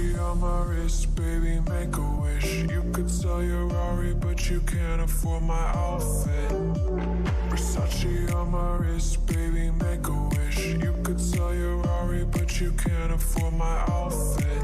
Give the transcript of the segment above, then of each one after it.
Versace on my wrist, baby, make a wish. You could sell your Rari, but you can't afford my outfit. Versace on my wrist, baby, make a wish. You could sell your Rari, but you can't afford my outfit.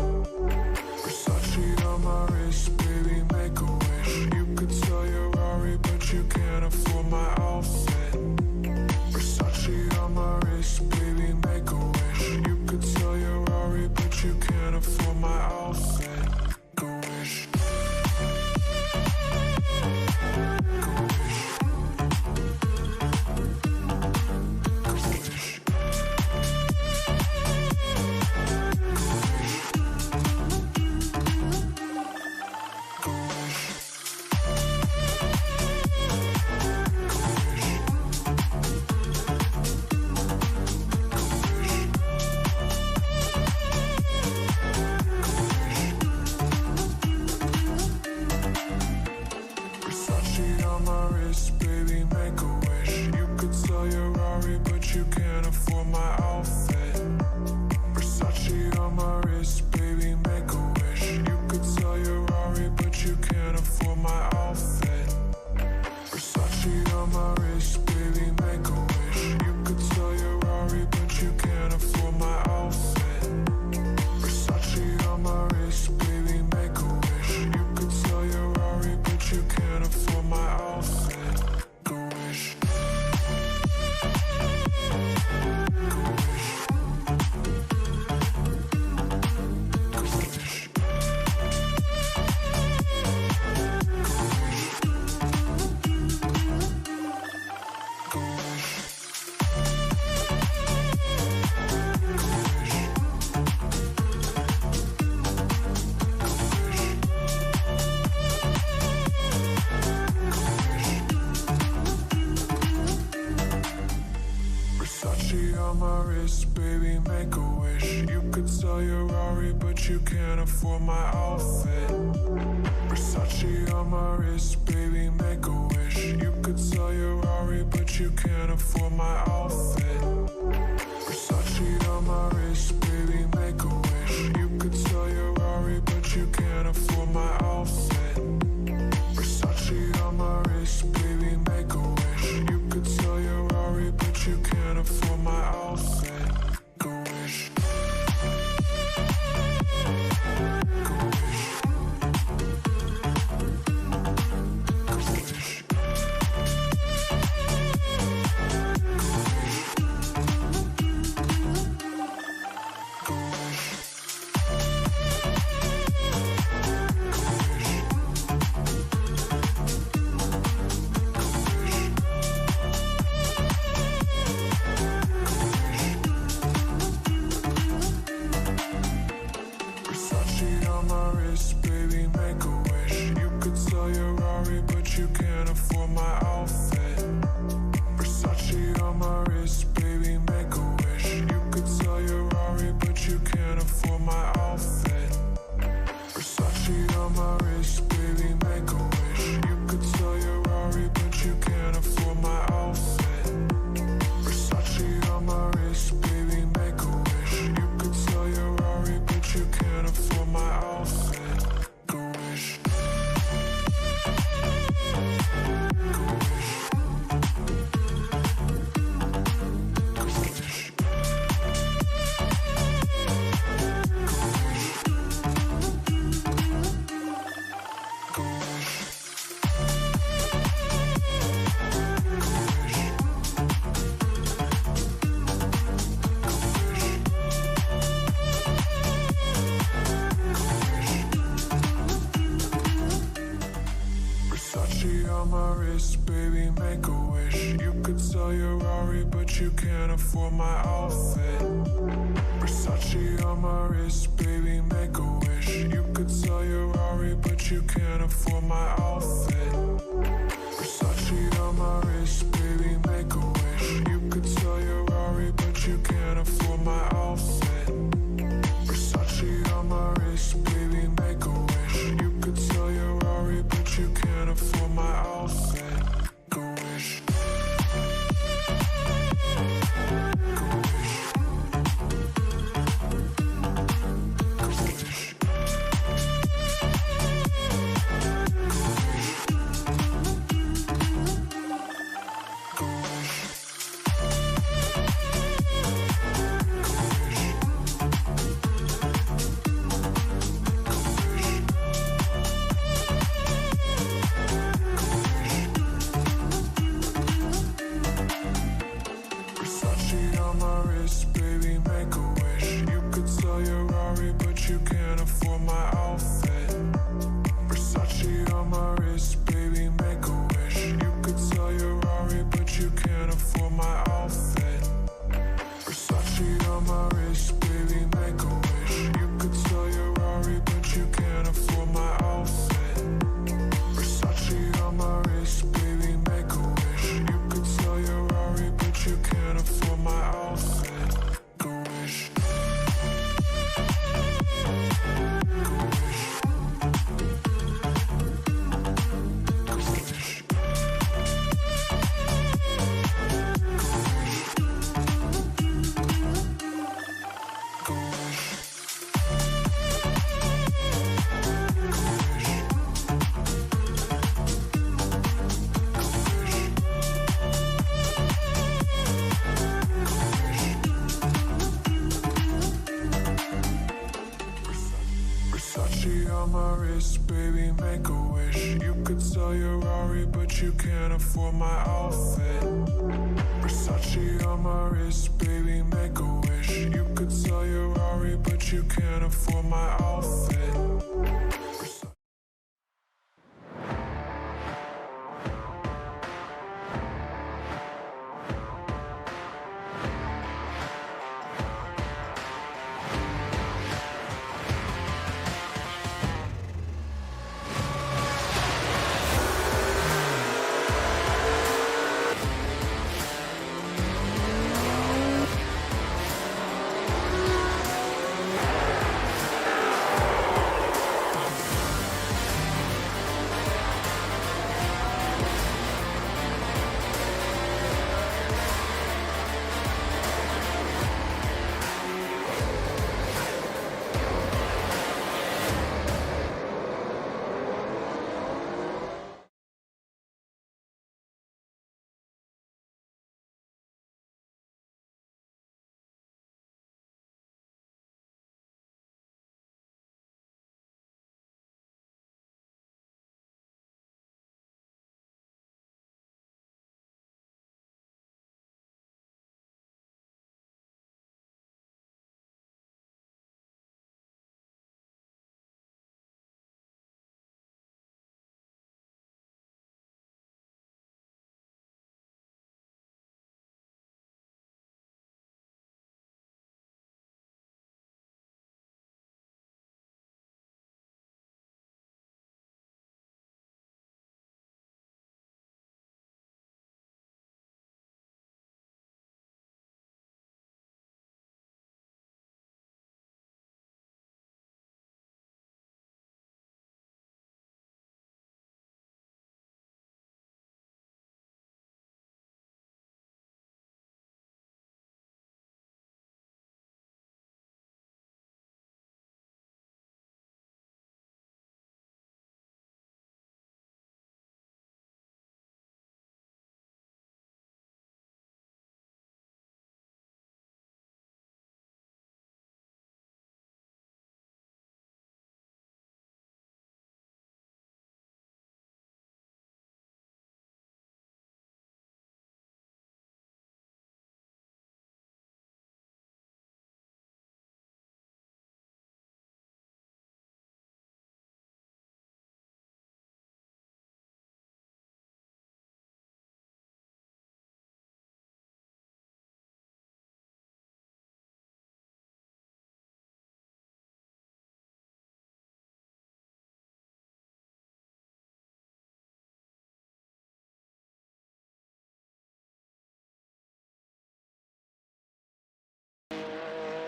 Versace on my wrist, baby, make a wish. You could sell your Rari, but you can't afford my outfit. Versace on my wrist, baby, make a wish. You could sell your Rari, but you can't afford my outfit. Make a wish. my outfit. Versace on my wrist, baby, make a wish. You could sell your Rari, but you can't afford my outfit. Versace on my wrist, baby, make a wish. You could sell your Rari, but you can't afford my outfit. Versace on my wrist, baby, make a wish. You could sell your Rari, but you can't afford my outfit. Make a wish. Versace on my wrist, baby, make a wish. You could sell your Rari, but you can't afford my outfit. Versace on my wrist, baby, make a wish. You could sell your Rari, but you can't afford my outfit.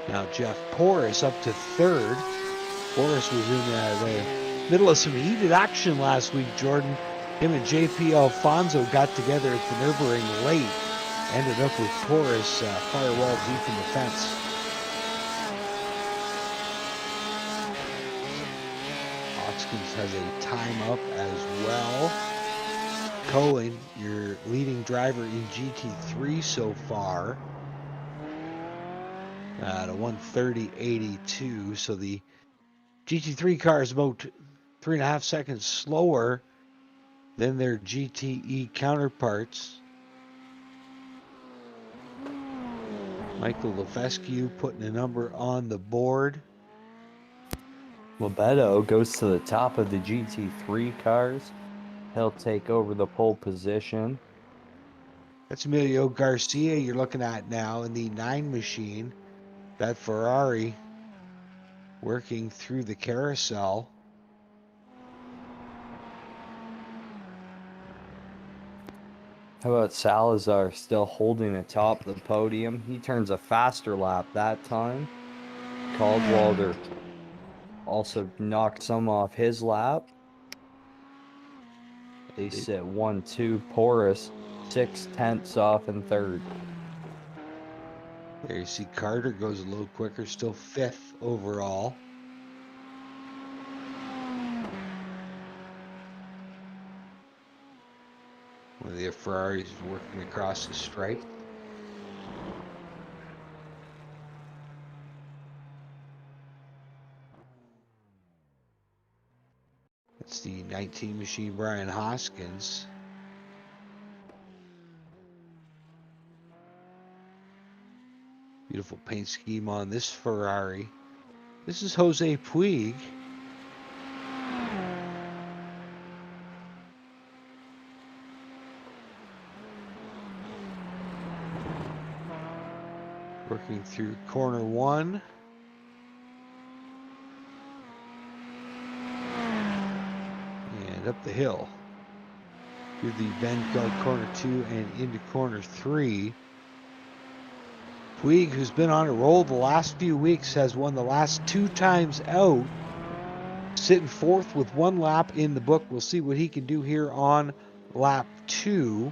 Now Jeff Porras up to third. Porras was in the middle of some heated action last week, Jordan. Him and JP Alfonso got together at the Nürburgring late. Ended up with Porras firewall deep in the fence. Hotchkiss has a time up as well. Cohen, your leading driver in GT3 so far, at a 1:30.82. So the GT3 car is about 3.5 seconds slower than their GTE counterparts. Michael Lefescu putting a number on the board. Lebedo goes to the top of the GT3 cars. He'll take over the pole position. That's Emilio Garcia you're looking at now in the 9 machine. That Ferrari working through the carousel. How about Salazar still holding atop the podium? He turns a faster lap that time. Caldwalder also knocked some off his lap. They sit 1-2. Porras 6/10 off in third. There you see Carter goes a little quicker, still 5th overall. One of the Ferraris is working across the stripe. It's the 19 machine, Brian Hoskins. Beautiful paint scheme on this Ferrari. This is Jose Puig. Working through corner 1. And up the hill. Through the bend guard corner 2 and into corner 3. Puig, who's been on a roll the last few weeks, has won the last 2 times out. Sitting 4th with 1 lap in the book. We'll see what he can do here on lap 2.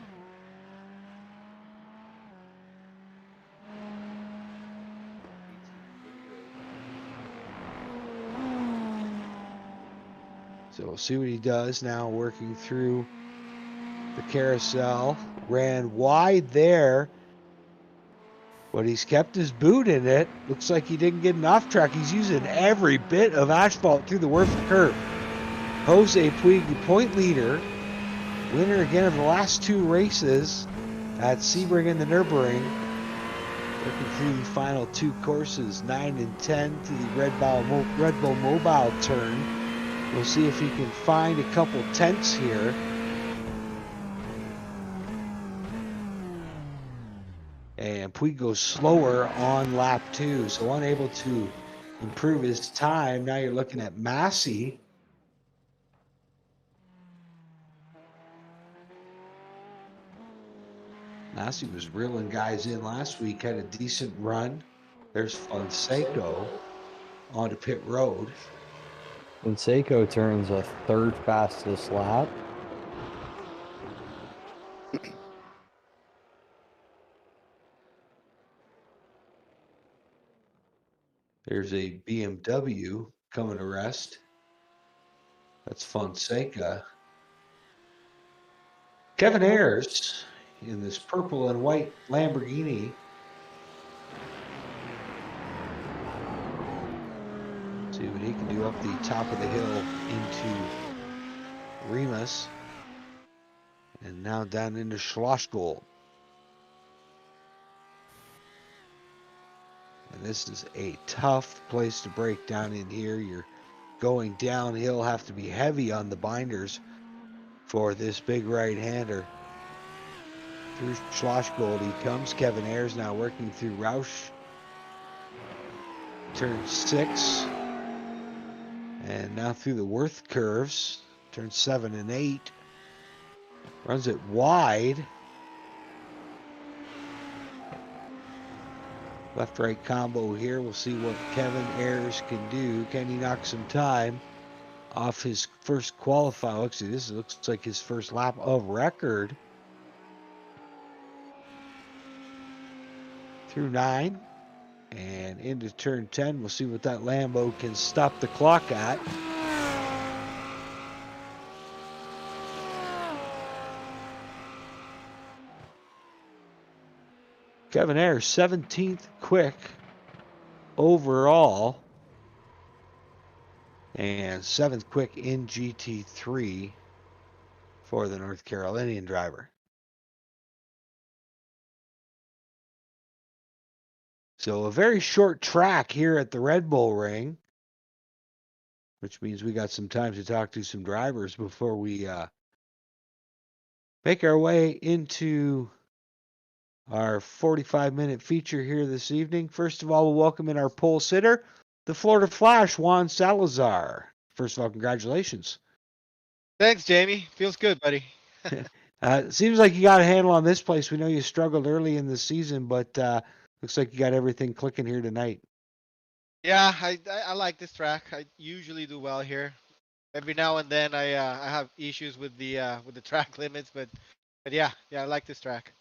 So we'll see what he does now, working through the carousel. Ran wide there, but he's kept his boot in it. Looks like he didn't get an off track. He's using every bit of asphalt through the worst curve. Jose Puig, the point leader, winner again of the last 2 races at Sebring and the Nürburgring. Working through the final 2 courses, 9 and 10 to the Red Bull Mobile turn. We'll see if he can find a couple tenths here. And Puig goes slower on lap 2, so unable to improve his time. Now you're looking at Massey. Massey was reeling guys in last week, had a decent run. There's Fonseca onto pit road. Fonseca turns a 3rd fastest lap. There's a BMW coming to rest. That's Fonseca. Kevin Ayers in this purple and white Lamborghini. See what he can do up the top of the hill into Remus. And now down into Schlossgold. And this is a tough place to break down in here. You're going downhill, have to be heavy on the binders for this big right-hander. Through Schlossgold he comes. Kevin Ayers now working through Roush. Turn 6. And now through the Worth curves. Turn 7 and 8. Runs it wide. Left-right combo here. We'll see what Kevin Ayers can do. Can he knock some time off his first qualify? Actually, this looks like his first lap of record. Through 9 and into turn 10. We'll see what that Lambo can stop the clock at. Kevin Ayers, 17th quick overall. And 7th quick in GT3 for the North Carolinian driver. So a very short track here at the Red Bull Ring. which means we got some time to talk to some drivers before we make our way into our 45-minute feature here this evening. First of all, we'll welcome in our pole sitter, the Florida Flash, Juan Salazar. First of all, congratulations. Thanks, Jamie. Feels good, buddy. It seems like you got a handle on this place. We know you struggled early in the season, but looks like you got everything clicking here tonight. Yeah, I like this track. I usually do well here. Every now and then I have issues with the track limits, but yeah, I like this track.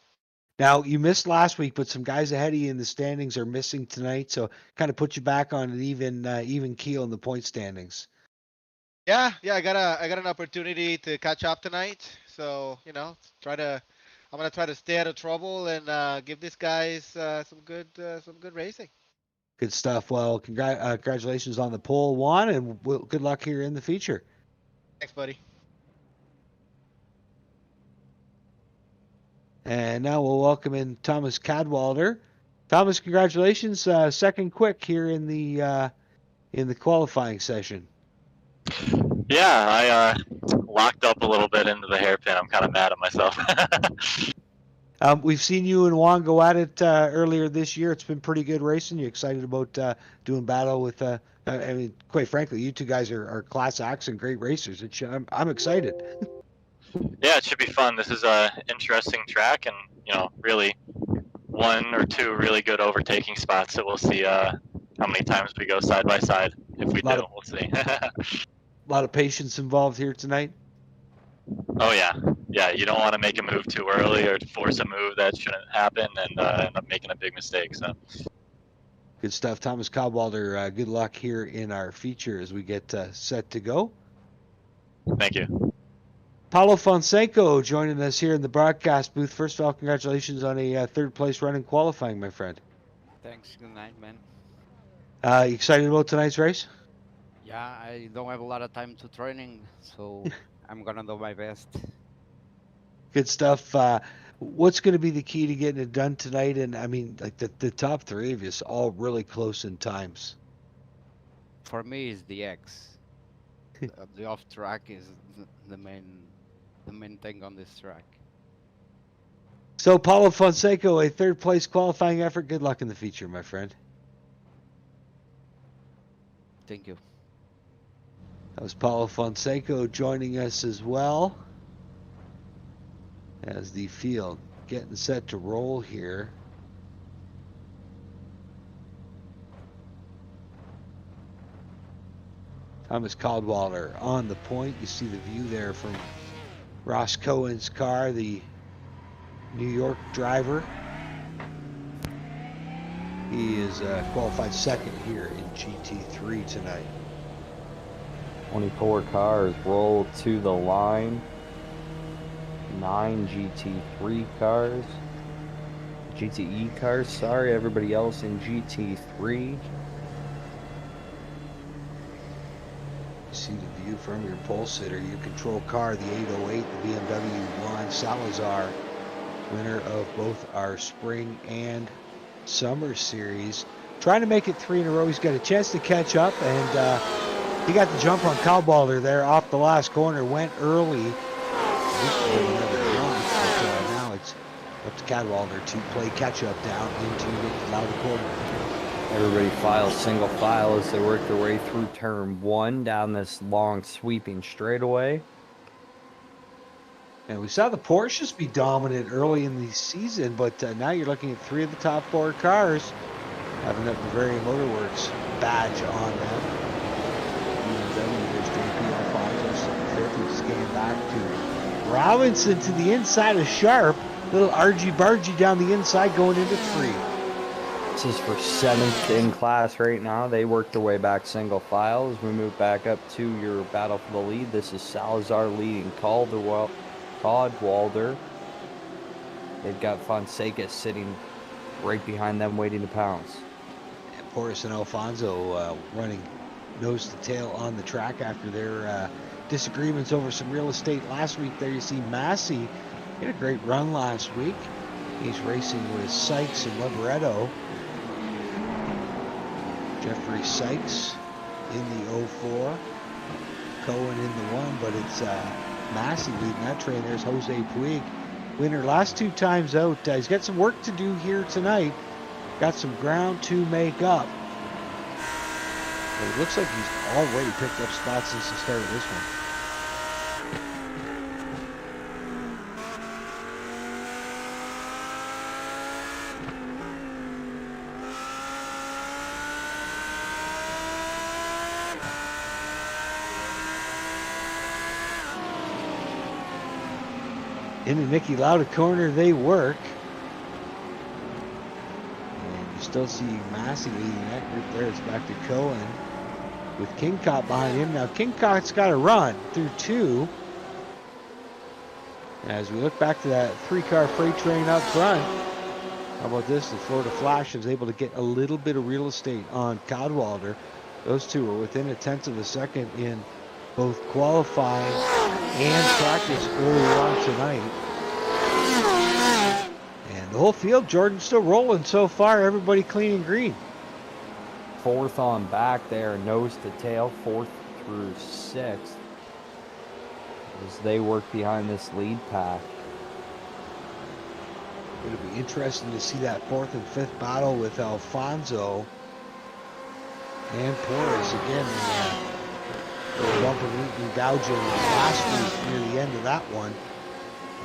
Now, you missed last week, but some guys ahead of you in the standings are missing tonight, so kind of put you back on an even keel in the point standings. Yeah, I got an opportunity to catch up tonight. So, I'm gonna try to stay out of trouble and give these guys some good racing. Good stuff. Well, congratulations on the pole, Juan, and good luck here in the feature. Thanks, buddy. And now we'll welcome in Thomas Cadwalder. Thomas, congratulations. Second quick here in the qualifying session. Yeah, I locked up a little bit into the hairpin. I'm kind of mad at myself. We've seen you and Juan go at it earlier this year. It's been pretty good racing. You excited about doing battle with? I mean, quite frankly, you two guys are class acts and great racers. I'm excited. Yeah, it should be fun. This is a interesting track, and really one or two really good overtaking spots. So we'll see how many times we go side by side. If we do, we'll see. A lot of patience involved here tonight. Oh yeah. You don't want to make a move too early or force a move that shouldn't happen and end up making a big mistake. So. Good stuff, Thomas Cadwalder. Good luck here in our feature as we get set to go. Thank you. Paulo Fonseca joining us here in the broadcast booth. First of all, congratulations on a third place run in qualifying, my friend. Thanks. Good night, man. You excited about tonight's race? Yeah, I don't have a lot of time to training, so I'm gonna do my best. Good stuff. What's going to be the key to getting it done tonight? And I mean, like the top three of you is all really close in times. For me, it's the X. The off track is the main thing on this track. So, Paulo Fonseca, a third place qualifying effort. Good luck in the feature, my friend. Thank you. That was Paulo Fonseca joining us as well as the field getting set to roll here. Thomas Cadwalder on the point. You see the view there from Ross Cohen's car, the New York driver. He is qualified second here in GT3 tonight. 24 cars roll to the line. 9 GT3 cars. GTE cars, sorry, everybody else in GT3. You see the view from your pole sitter. Your control car, the 808, the BMW Juan Salazar, winner of both our spring and summer series. Trying to make it 3 in a row. He's got a chance to catch up, and he got the jump on Cadwalder there off the last corner. Went early. Now it's up to Cadwalder to play catch up down into the Lauda corner. Everybody files single file as they work their way through turn 1 down this long sweeping straightaway. And we saw the Porsches be dominant early in the season, but now you're looking at 3 of the top 4 cars having that Bavarian Motorworks badge on them. BMW, there's JP Alfonso, fifth. We scan back to Robinson to the inside of Sharp. Little argy-bargy down the inside going into 3. This is for 7th in class right now. They work their way back single file as we move back up to your battle for the lead. This is Salazar leading Cadwalder. They've got Fonseca sitting right behind them waiting to pounce. And Porras and Alfonso running nose to tail on the track after their disagreements over some real estate last week. There you see Massey. He had a great run last week. He's racing with Sykes and Liberetto. Jeffrey Sykes in the 04. Cohen in the one, but it's Massey leading that train. There's Jose Puig, winner last 2 times out. He's got some work to do here tonight. Got some ground to make up. But it looks like he's already picked up spots since the start of this one. Into Nicky Lauda corner they work. And you still see Massey leading that group there. It's back to Cohen with Kingcott behind him. Now Kingcott's got to run through 2. As we look back to that 3-car freight train up front, how about this? The Florida Flash is able to get a little bit of real estate on Cadwalder. Those two are within 1/10 of a second in both qualifying and practice earlier on tonight. And the whole field, Jordan, still rolling so far. Everybody clean and green. 4th on back there, nose to tail, 4th through 6th, as they work behind this lead pack. It'll be interesting to see that 4th and 5th battle with Alfonso and Porras again. Bumping and gouging last week near the end of that one.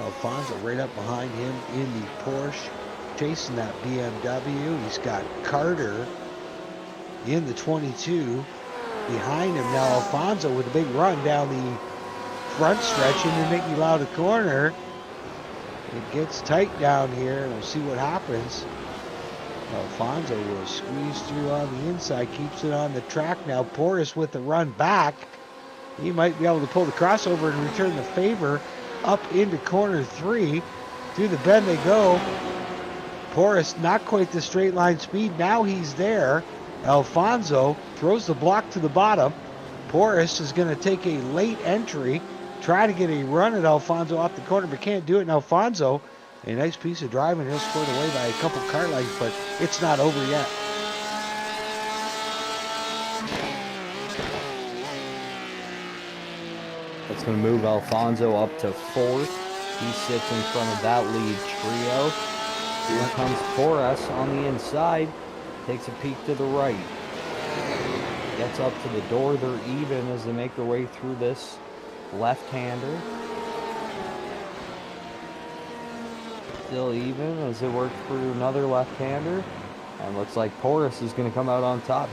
Alfonso right up behind him in the Porsche, chasing that BMW. He's got Carter in the 22 behind him. Now Alfonso with a big run down the front stretch into Nicky Lauda corner. It gets tight down here, and we'll see what happens. Alfonso will squeeze through on the inside, keeps it on the track now. Porras with the run back. He might be able to pull the crossover and return the favor up into corner 3. Through the bend they go. Porras not quite the straight line speed. Now he's there. Alfonso throws the block to the bottom. Porras is going to take a late entry, try to get a run at Alfonso off the corner, but can't do it. And Alfonso, a nice piece of driving, he'll scored away by a couple car lengths, but it's not over yet. That's going to move Alfonso up to 4th. He sits in front of that lead trio. Here comes Porras on the inside. Takes a peek to the right. Gets up to the door. They're even as they make their way through this left-hander. Still even as they work through another left-hander. And looks like Porras is going to come out on top.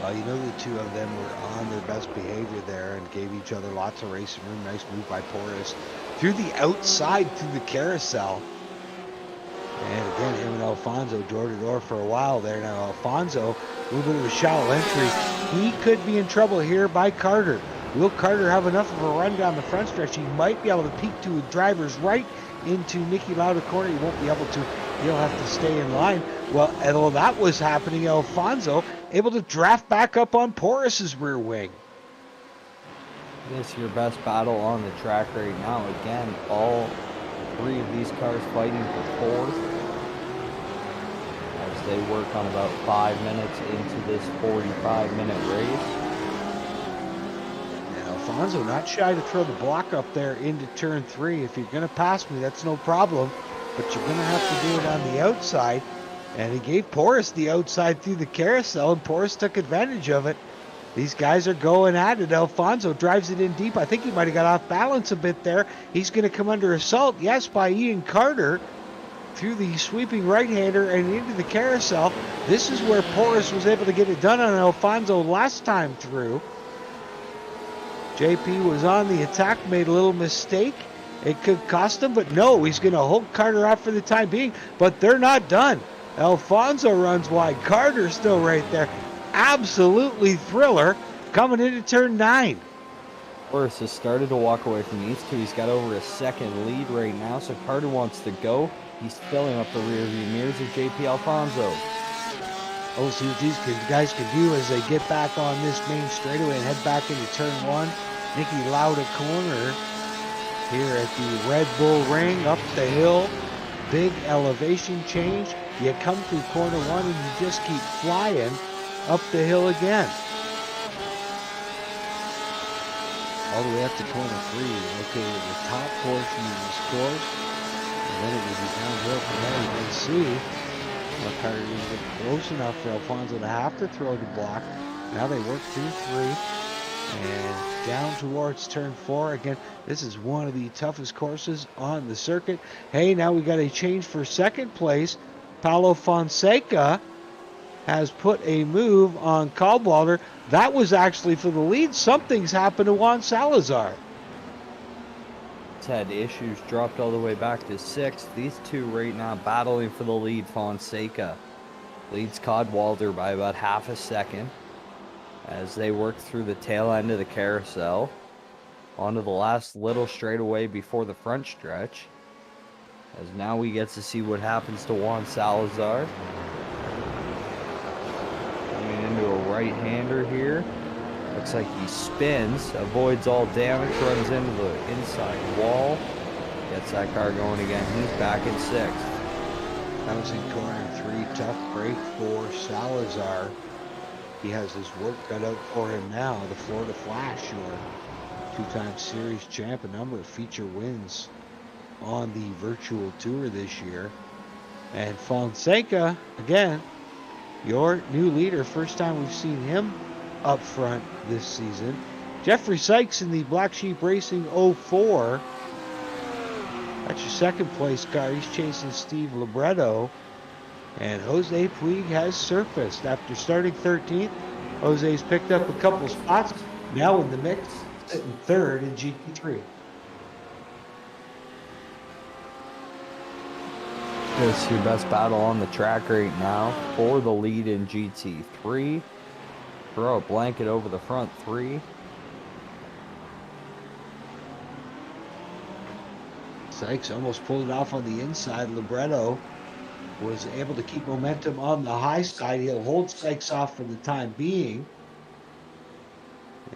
Well, you know the two of them were on their best behavior there and gave each other lots of racing room. Nice move by Porras through the outside through the carousel. And again, him and Alfonso door to door for a while there. Now Alfonso, a little bit of a shallow entry. He could be in trouble here by Carter. Will Carter have enough of a run down the front stretch? He might be able to peek to a driver's right into Nicky Lauda corner. He won't be able to. He'll have to stay in line. Well, although that was happening, Alfonso able to draft back up on Porras' rear wing. This is your best battle on the track right now. Again, all 3 of these cars fighting for 4th. As they work on about 5 minutes into this 45-minute race. And Alfonso not shy to throw the block up there into turn 3. If you're going to pass me, that's no problem. But you're going to have to do it on the outside. And he gave Porras the outside through the carousel, and Porras took advantage of it. These guys are going at it. Alfonso drives it in deep. I think he might have got off balance a bit there. He's going to come under assault, yes, by Ian Carter through the sweeping right-hander and into the carousel. This is where Porras was able to get it done on Alfonso last time through. JP was on the attack, made a little mistake. It could cost him, but no, he's going to hold Carter out for the time being. But they're not done. Alfonso runs wide. Carter's still right there. Absolutely thriller coming into turn 9. Porras has started to walk away from these two. He's got over a second lead right now, so Carter wants to go. He's filling up the rear view mirrors of JP Alfonso. Oh, see what these guys can do as they get back on this main straightaway and head back into turn 1. Nicky Lauda corner here at the Red Bull Ring, up the hill. Big elevation change. You come through corner 1 and you just keep flying up the hill again. all the way up to corner 3, located at the top portion of this course. And then it will be downhill from there. You can see the car didn't get close enough for Alfonso to have to throw the block. Now they work through 3 and down towards turn 4. Again, this is one of the toughest courses on the circuit. Hey, now we got a change for second place. Paulo Fonseca has put a move on Caldwalder. That was actually for the lead. Something's happened to Juan Salazar. He's had issues, dropped all the way back to 6th. These two right now battling for the lead. Fonseca leads Caldwalder by about half a second as they work through the tail end of the carousel onto the last little straightaway before the front stretch. As now we get to see what happens to Juan Salazar. Coming into a right-hander here. Looks like he spins, avoids all damage, runs into the inside wall. Gets that car going again. He's back in 6th. That was in corner 3. Tough break for Salazar. He has his work cut out for him now. The Florida Flash, your two-time series champ, a number of feature wins on the virtual tour this year. And Fonseca, again, your new leader. First time we've seen him up front this season. Jeffrey Sykes in the Black Sheep Racing 04. That's your second place car. He's chasing Steve Libretto. And Jose Puig has surfaced. After starting 13th, Jose's picked up a couple spots. Now in the mix, sitting 3rd in GT3. This is your best battle on the track right now for the lead in GT3. Throw a blanket over the front 3. Sykes almost pulled it off on the inside. Libretto was able to keep momentum on the high side. He'll hold Sykes off for the time being.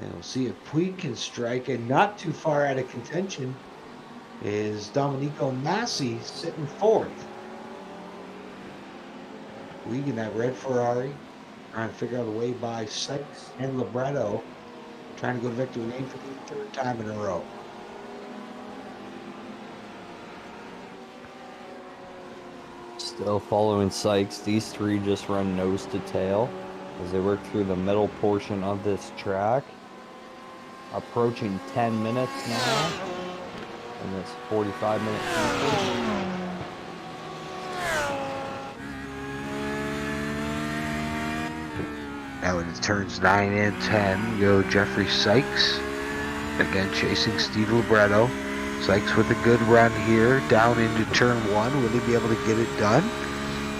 And we'll see if Puig can strike. And not too far out of contention is Domenico Massi sitting 4th. Puig in that red Ferrari trying to figure out a way by Sykes and Libretto, trying to go to victory lane for the 3rd time in a row. Still following Sykes. These 3 just run nose to tail as they work through the middle portion of this track. Approaching 10 minutes now in this 45-minute feature. Now in turns 9 and 10 go Jeffrey Sykes, again chasing Steve Libretto. Sykes with a good run here down into turn 1. Will he be able to get it done?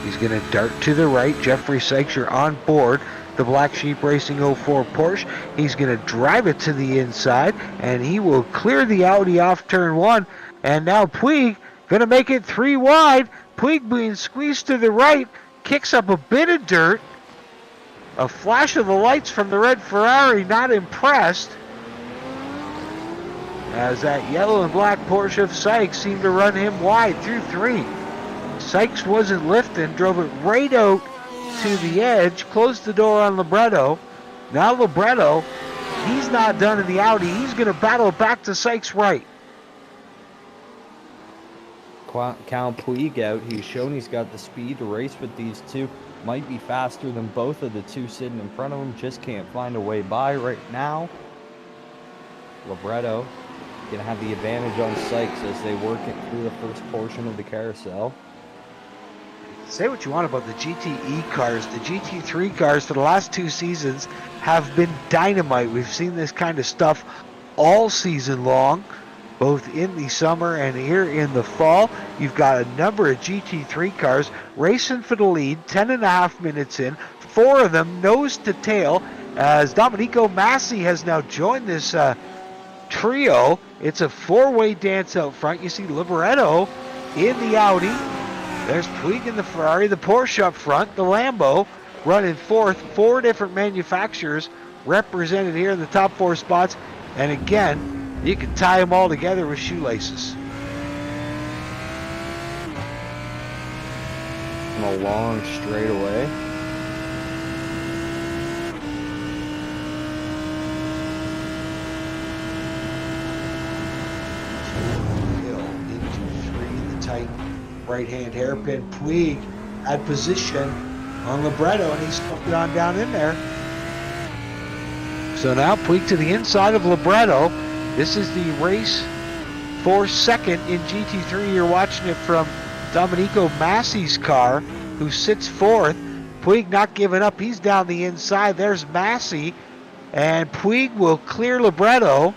He's going to dart to the right. Jeffrey Sykes, you're on board the Black Sheep Racing 04 Porsche. He's going to drive it to the inside, and he will clear the Audi off turn 1. And now Puig going to make it 3 wide. Puig being squeezed to the right, kicks up a bit of dirt. A flash of the lights from the red Ferrari, not impressed, as that yellow and black Porsche of Sykes seemed to run him wide through 3. Sykes wasn't lifting, drove it right out to the edge, closed the door on Libretto. Now Libretto, he's not done in the Audi. He's going to battle back to Sykes' right. Count Puig out. He's shown he's got the speed to race with these 2. Might be faster than both of the 2 sitting in front of him. Just can't find a way by right now. Libretto gonna have the advantage on Sykes as they work it through the first portion of the carousel. Say what you want about the GTE cars. The GT3 cars for the last 2 seasons have been dynamite. We've seen this kind of stuff all season long, both in the summer and here in the fall. You've got a number of GT3 cars racing for the lead, 10.5 minutes in, 4 of them nose to tail, as Domenico Massi has now joined this trio. It's a 4-way dance out front. You see Libretto in the Audi. There's Puig in the Ferrari, the Porsche up front, the Lambo running 4th. 4 different manufacturers represented here in the top 4 spots. And again, you can tie them all together with shoelaces. And a long straightaway. tight right-hand hairpin. Puig had position on Libretto, and he stuffed it on down in there. So now Puig to the inside of Libretto. This is the race for second in GT3. You're watching it from Domenico Massi's car, who sits fourth. Puig not giving up. He's down the inside. There's Massi. And Puig will clear Libretto.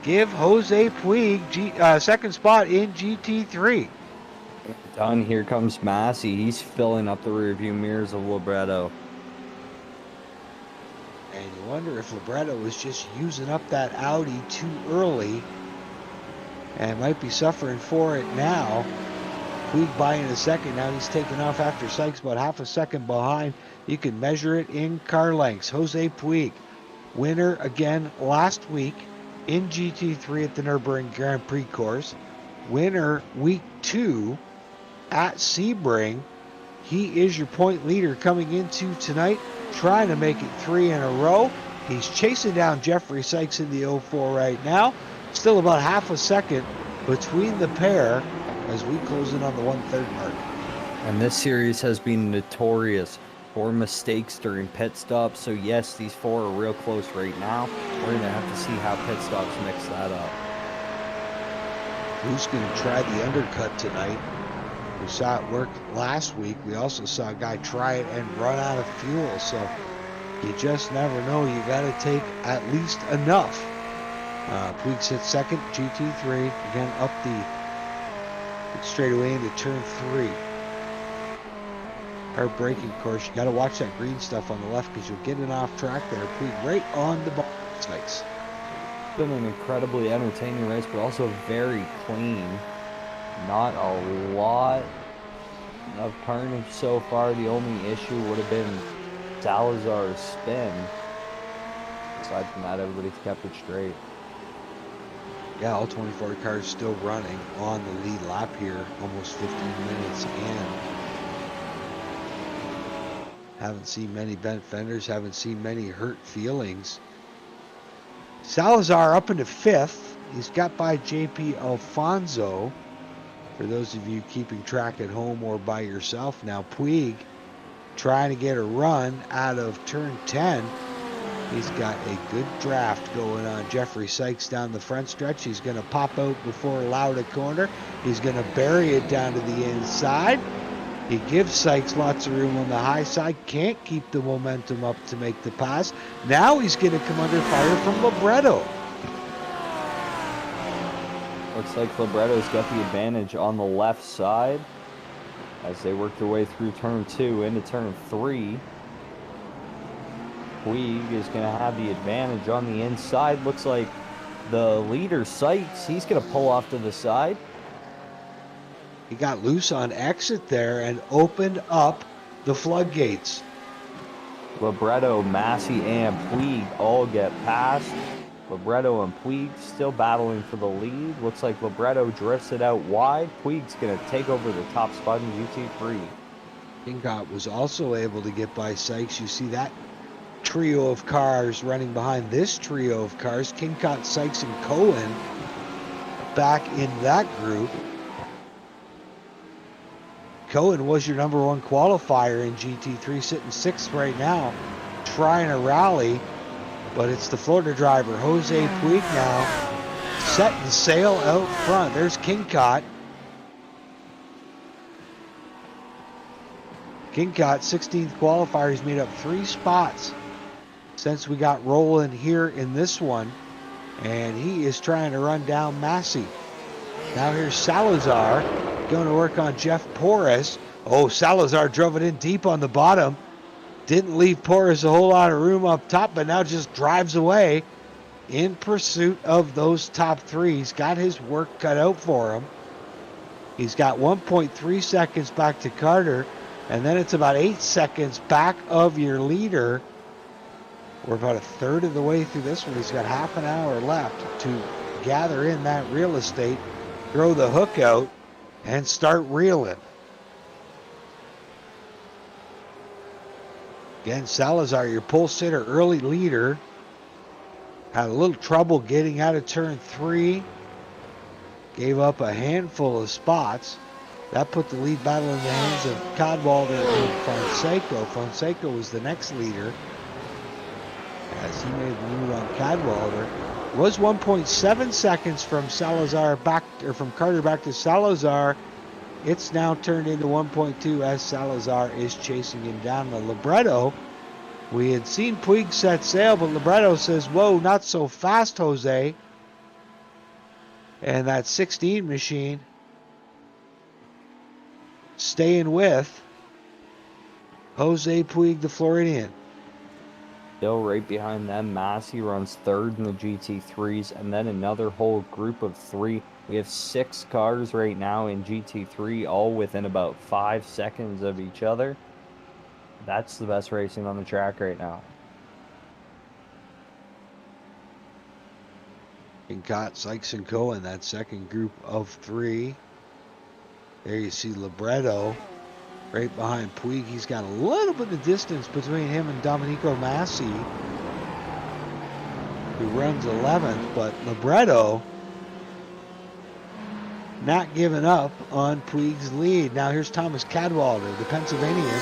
Give Jose Puig second spot in GT3. Done. Here comes Massey. He's filling up the rearview mirrors of Libretto. And you wonder if Libretto was just using up that Audi too early and might be suffering for it now. Puig buying a second. Now he's taking off after Sykes, about half a second behind. You can measure it in car lengths. Jose Puig, winner again last week in GT3 at the Nürburgring Grand Prix course. Winner week 2 at Sebring. He is your point leader coming into tonight, trying to make it 3 in a row. He's chasing down Jeffrey Sykes in the 04 right now. Still about half a second between the pair as we close in on the 1/3 mark. And this series has been notorious for mistakes during pit stops. So yes, these four are real close right now. We're going to have to see how pit stops mix that up. Who's going to try the undercut tonight? We saw it work last week. We also saw a guy try it and run out of fuel. So you just never know. You got to take at least enough. Puig sits second, GT3. Again, up the straightaway into turn 3. Hard braking course. You got to watch that green stuff on the left because you'll get it off track there. Puig right on the ball. Nice. It's been an incredibly entertaining race, but also very clean. Not a lot of carnage so far. The only issue would have been Salazar's spin. Aside from that, everybody's kept it straight. Yeah, all 24 cars still running on the lead lap here, almost 15 minutes in. Haven't seen many bent fenders, haven't seen many hurt feelings. Salazar up into 5th. He's got by JP Alfonso. For those of you keeping track at home or by yourself now, Puig trying to get a run out of turn 10. He's got a good draft going on. Jeffrey Sykes down the front stretch. He's going to pop out before Lauda corner. He's going to bury it down to the inside. He gives Sykes lots of room on the high side. Can't keep the momentum up to make the pass. Now he's going to come under fire from Libretto. Looks like Libretto's got the advantage on the left side as they work their way through turn 2 into turn 3. Puig is going to have the advantage on the inside. Looks like the leader, Sykes, he's going to pull off to the side. He got loose on exit there and opened up the floodgates. Libretto, Massey, and Puig all get past. Libretto and Puig still battling for the lead. Looks like Libretto drifts it out wide. Puig's going to take over the top spot in GT3. Kincott was also able to get by Sykes. You see that trio of cars running behind this trio of cars. Kincott, Sykes, and Cohen back in that group. Cohen was your number 1 qualifier in GT3, sitting 6th right now, trying to rally, but it's the Florida driver, Jose Puig, now setting sail out front. There's Kincott. Kincott, 16th qualifier. He's made up 3 spots since we got rolling here in this one, and he is trying to run down Massey. Now here's Salazar going to work on Jeff Porras. Oh, Salazar drove it in deep on the bottom. Didn't leave Porras a whole lot of room up top, but now just drives away in pursuit of those top 3. He's got his work cut out for him. He's got 1.3 seconds back to Carter, and then it's about 8 seconds back of your leader. We're about a third of the way through this one. He's got half an hour left to gather in that real estate, throw the hook out, and start reeling. Again, Salazar, your pole sitter, early leader, had a little trouble getting out of turn 3. Gave up a handful of spots. That put the lead battle in the hands of Cadwalder and Fonseca. Fonseca was the next leader as he made the move on Cadwalder. Was 1.7 seconds from Salazar back, or from Carter back to Salazar. It's now turned into 1.2 as Salazar is chasing him down. The libretto, we had seen Puig set sail, but libretto says, whoa, not so fast, Jose. And that 16 machine staying with Jose Puig, the Floridian. Still right behind them. Massey runs third in the GT3s, and then another whole group of 3. We have 6 cars right now in GT3, all within about 5 seconds of each other. That's the best racing on the track right now. And got Sykes and Cohen, that second group of 3. There you see Libretto right behind Puig. He's got a little bit of distance between him and Domenico Massey, who runs 11th, but Libretto not giving up on Puig's lead. Now here's Thomas Cadwalder, the Pennsylvanian,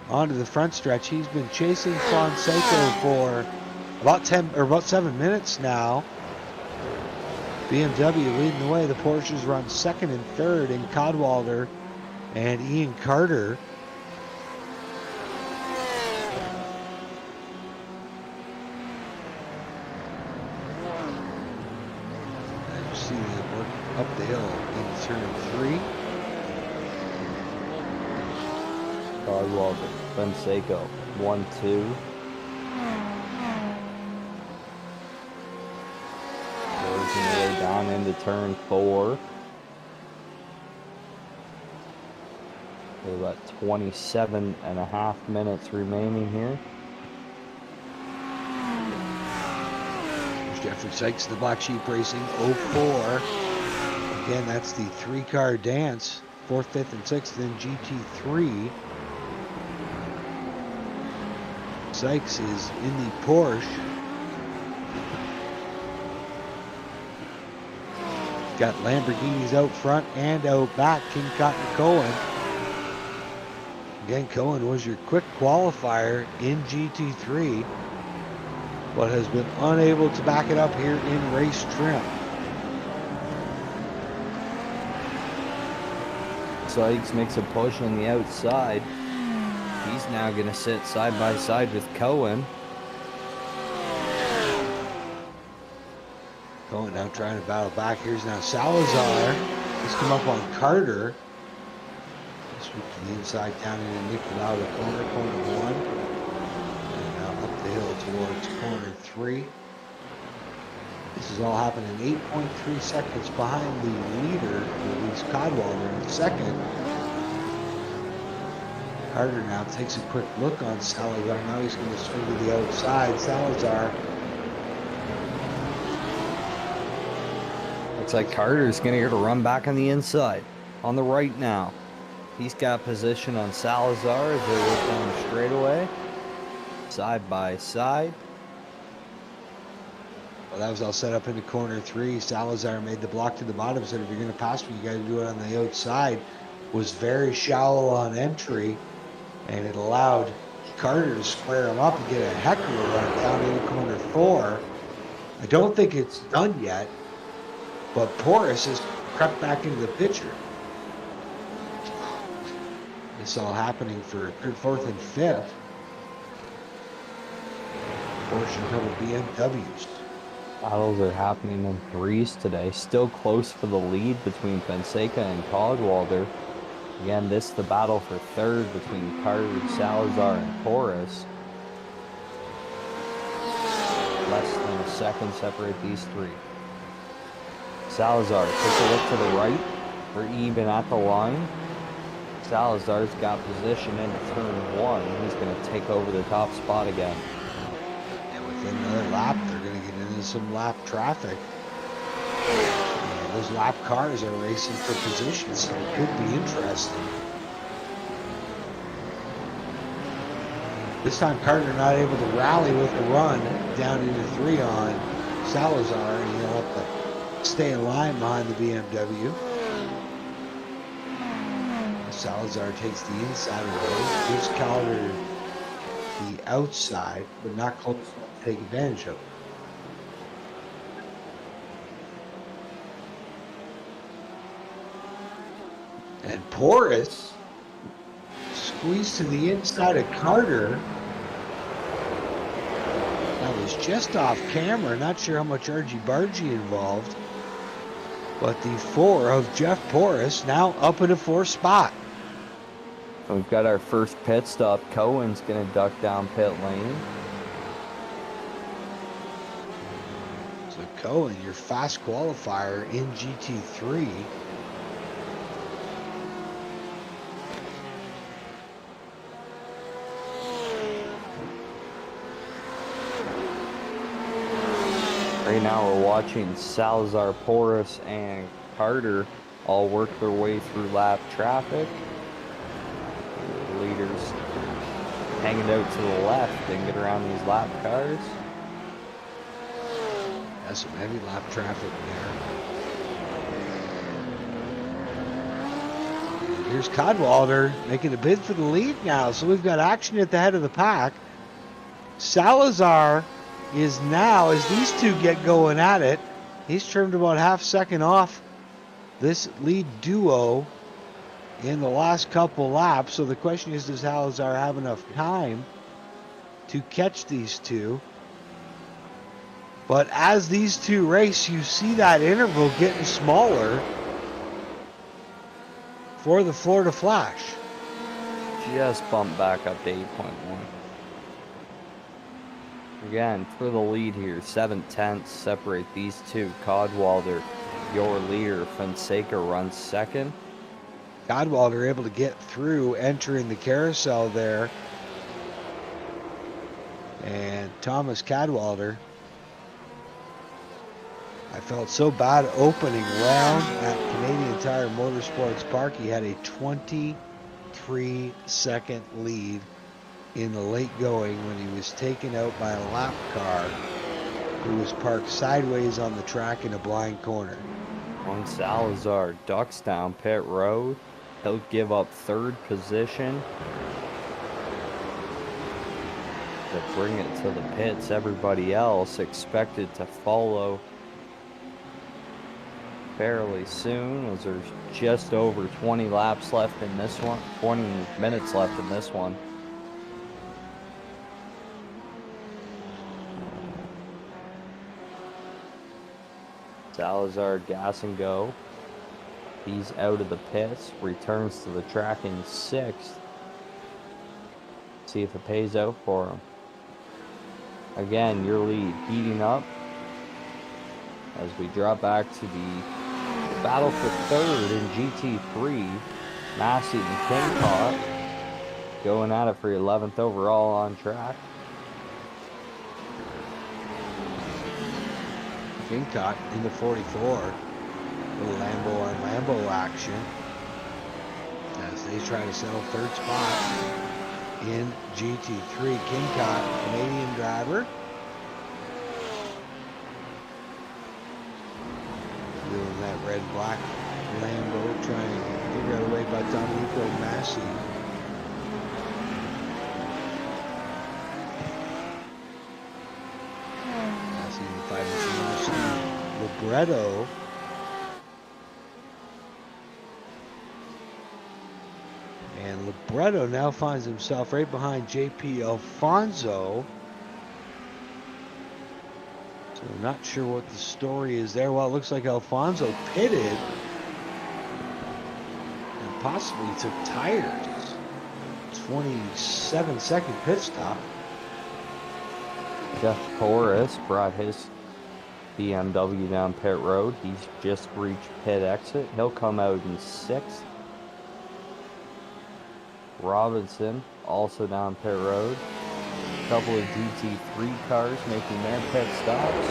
onto the front stretch. He's been chasing Fonseca for about 7 minutes now. BMW leading the way. The Porsches run second and third in Cadwalder and Ian Carter. And you see them work up the hill in turn 3. Cadwalder, Fonseca, 1-2. Working their way down into turn 4. With about 27.5 minutes remaining here. There's Jeffrey Sykes, the Black Sheep Racing 04. Again, that's the 3-car dance. 4th, 5th, and 6th in GT3. Sykes is in the Porsche. Got Lamborghinis out front and out back. King Cotton Cohen. Again, Cohen was your quick qualifier in GT3, but has been unable to back it up here in race trim. Sykes makes a push on the outside. He's now going to sit side by side with Cohen. Cohen now trying to battle back. Here's now Salazar. He's come up on Carter. Sweep to the inside down into Nicolau, the corner 1. And now up the hill towards corner 3. This is all happening 8.3 seconds behind the leader, Luis Cadwalder, in second. Carter now takes a quick look on Salazar. Now he's going to swing to the outside. Salazar. Looks like Carter's going to get a run back on the inside. On the right now. He's got position on Salazar as they work down the straightaway. Side by side. Well, that was all set up into corner 3. Salazar made the block to the bottom. Said, if you're going to pass me, you got to do it on the outside. Was very shallow on entry. And it allowed Carter to square him up and get a heck of a run down into corner 4. I don't think it's done yet, but Porras has crept back into the picture. This all happening for 3rd, 4th, and 5th. Porsche and couple BMWs. Battles are happening in 3s today. Still close for the lead between Fonseca and Cadwalder. Again, this is the battle for 3rd between Carter, Salazar, and Porras. Less than a second separate these 3. Salazar takes a look to the right. We're even at the line. Salazar's got position into turn 1. He's going to take over the top spot again. And within another lap, they're going to get into some lap traffic. Those lap cars are racing for position, so it could be interesting. This time Carter not able to rally with the run down into 3 on Salazar, and he'll have to stay in line behind the BMW. Salazar takes the inside away, gives Calder the outside, but not close enough to take advantage of it. And Porras squeezed to the inside of Carter. That was just off camera. Not sure how much argy-bargy involved. But the 4 of Jeff Porras now up in a 4th spot. We've got our first pit stop. Cohen's going to duck down pit lane. So Cohen, your fast qualifier in GT3. Right now we're watching Salazar, Porras, and Carter all work their way through lap traffic. The leaders hanging out to the left and get around these lap cars. That's some heavy lap traffic there. And here's Cadwalder making a bid for the lead now. So we've got action at the head of the pack. Salazar is now, as these two get going at it, he's trimmed about half second off this lead duo in the last couple laps. So the question is, does Salazar have enough time to catch these two? But as these two race, you see that interval getting smaller for the Florida Flash. Just bump back up to 8.1. Again, for the lead here, 7/10 separate these two. Cadwalder, your leader. Fonseca runs second. Cadwalder able to get through, entering the carousel there. And Thomas Cadwalder, I felt so bad opening round at Canadian Tire Motorsports Park. He had a 23-second lead in the late going when he was taken out by a lap car who was parked sideways on the track in a blind corner. Juan Salazar ducks down pit road. He'll give up 3rd position to bring it to the pits. Everybody else expected to follow fairly soon, as there's just over 20 laps left in this one, 20 minutes left in this one. Salazar gas and go. He's out of the pits, returns to the track in 6th. See if it pays out for him. Again, your lead heating up as we drop back to the battle for 3rd in GT3. Massey and Kincott going at it for 11th overall on track. Kincott in the 44. Little Lambo on Lambo action as they try to settle 3rd spot in GT3. Kincott, Canadian driver, doing that red-black Lambo, trying to figure out a way by Domenico Massey. Massey in the 5 Libretto. And Libretto now finds himself right behind JP Alfonso. So not sure what the story is there. Well, it looks like Alfonso pitted and possibly took tires. 27-second pit stop. Jeff Porras brought his BMW down pit road. He's just reached pit exit. He'll come out in 6th. Robinson also down pit road. A couple of GT3 cars making their pit stops.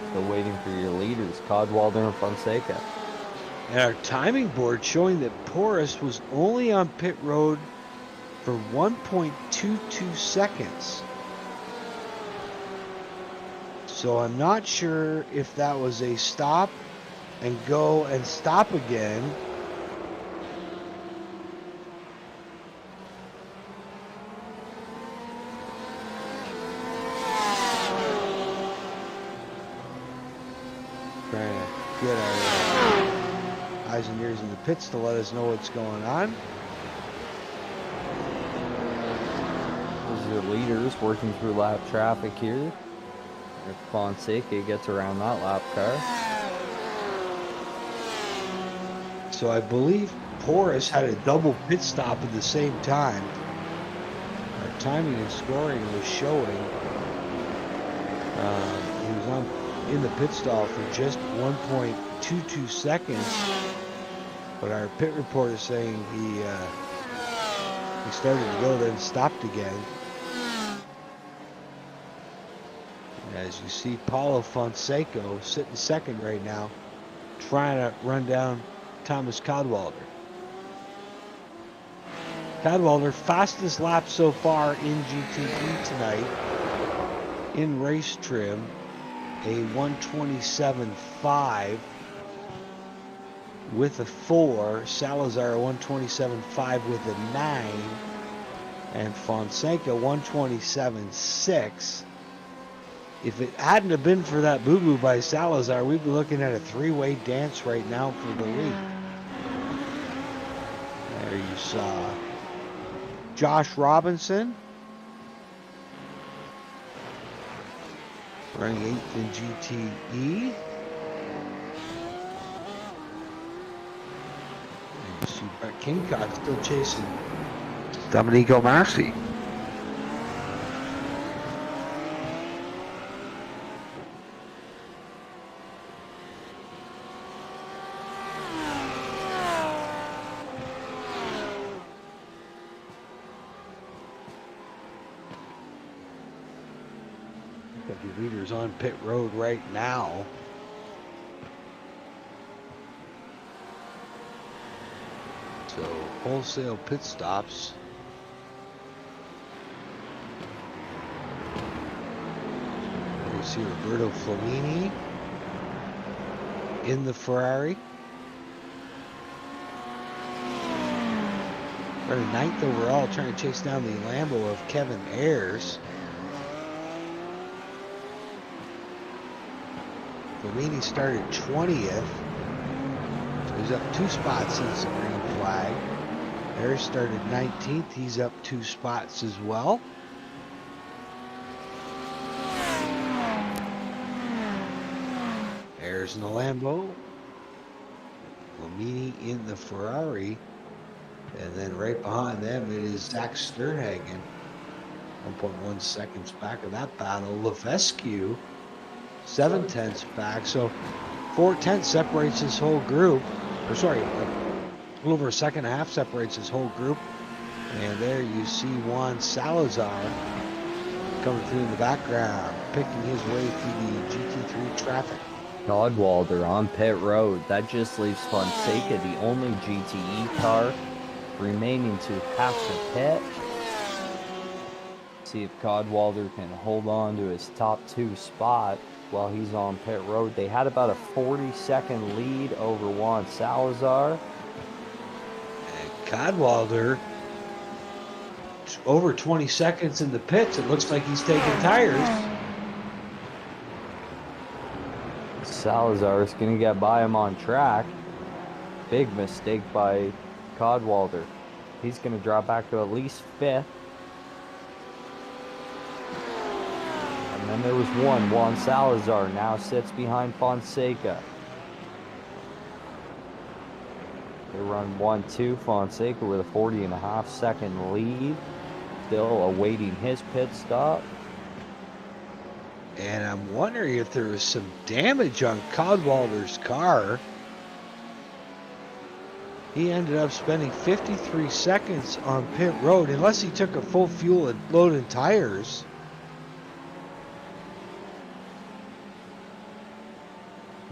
Still waiting for your leaders, Cadwalder and Fonseca. And our timing board showing that Porras was only on pit road for 1.22 seconds. So I'm not sure if that was a stop and go and stop again, Trying to get our eyes and ears in the pits to let us know what's going on. Those are the leaders working through lap traffic here. If Fonseca gets around that lap car. So I believe Porras had a double pit stop at the same time. Our timing and scoring was showing. He was in the pit stop for just 1.22 seconds. But our pit report is saying he started to go, then stopped again. As you see, Paulo Fonseca sitting second right now, trying to run down Thomas Cadwalder. Cadwalder, fastest lap so far in GTE tonight, in race trim, a 127.5 with a 4, Salazar a 127.5 with a 9, and Fonseca 127.6. If it hadn't have been for that boo-boo by Salazar, we'd be looking at a three-way dance right now for the lead. There you saw Josh Robinson running 8th in GTE. And you see Brett Kingcock still chasing Domenico Massi. The leaders on pit road right now. So wholesale pit stops. You see Roberto Flamini in the Ferrari. Running 9th overall, trying to chase down the Lambo of Kevin Ayers. Flamini started 20th, so he's up 2 spots since the green flag. Ayers started 19th, he's up 2 spots as well. Ayers in the Lambo, Flamini in the Ferrari, and then right behind them it is Zach Sternhagen, 1.1 seconds back of that battle. Lefescu 7/10 back, so 4/10 separates this whole group, or sorry, a little over a second and a half separates this whole group. And there you see Juan Salazar coming through in the background, picking his way through the GT3 traffic. Cadwalder on pit road. That just leaves Fonseca, the only GTE car remaining to have to pit. See if Cadwalder can hold on to his top 2 spot while he's on pit road. They had about a 40-second lead over Juan Salazar. And Cadwalder, over 20 seconds in the pits. It looks like he's taking tires. Salazar is going to get by him on track. Big mistake by Cadwalder. He's going to drop back to at least 5th. And then there was one. Juan Salazar now sits behind Fonseca. They run 1-2. Fonseca with a 40.5 second lead. Still awaiting his pit stop. And I'm wondering if there was some damage on Cadwalder's car. He ended up spending 53 seconds on pit road, unless he took a full fuel and load in tires.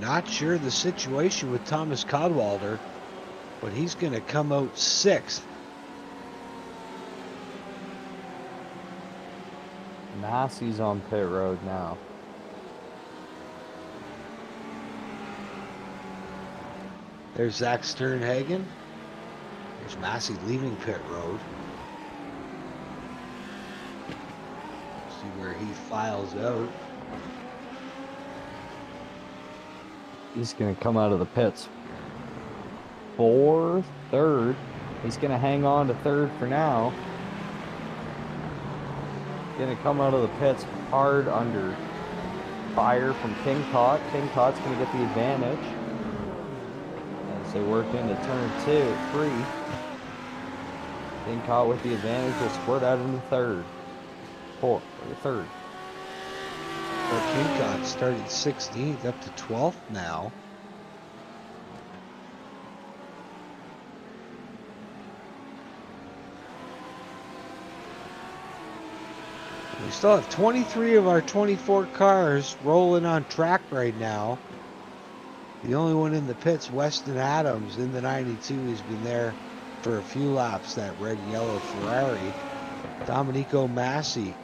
Not sure the situation with Thomas Cadwalder, but he's going to come out 6th. Massey's on pit road now. There's Zach Sternhagen. There's Massey leaving pit road. See where he files out. He's going to come out of the pits for third. He's going to hang on to third for now. Going to come out of the pits hard under fire from King Cot. King Cot's going to get the advantage as they work into turn 3. King Cot with the advantage will squirt out into third. Third. Well, King Cot started 16th up to 12th now. We still have 23 of our 24 cars rolling on track right now. The only one in the pits, Weston Adams, in the 92. He's been there for a few laps, that red and yellow Ferrari. Domenico Massi,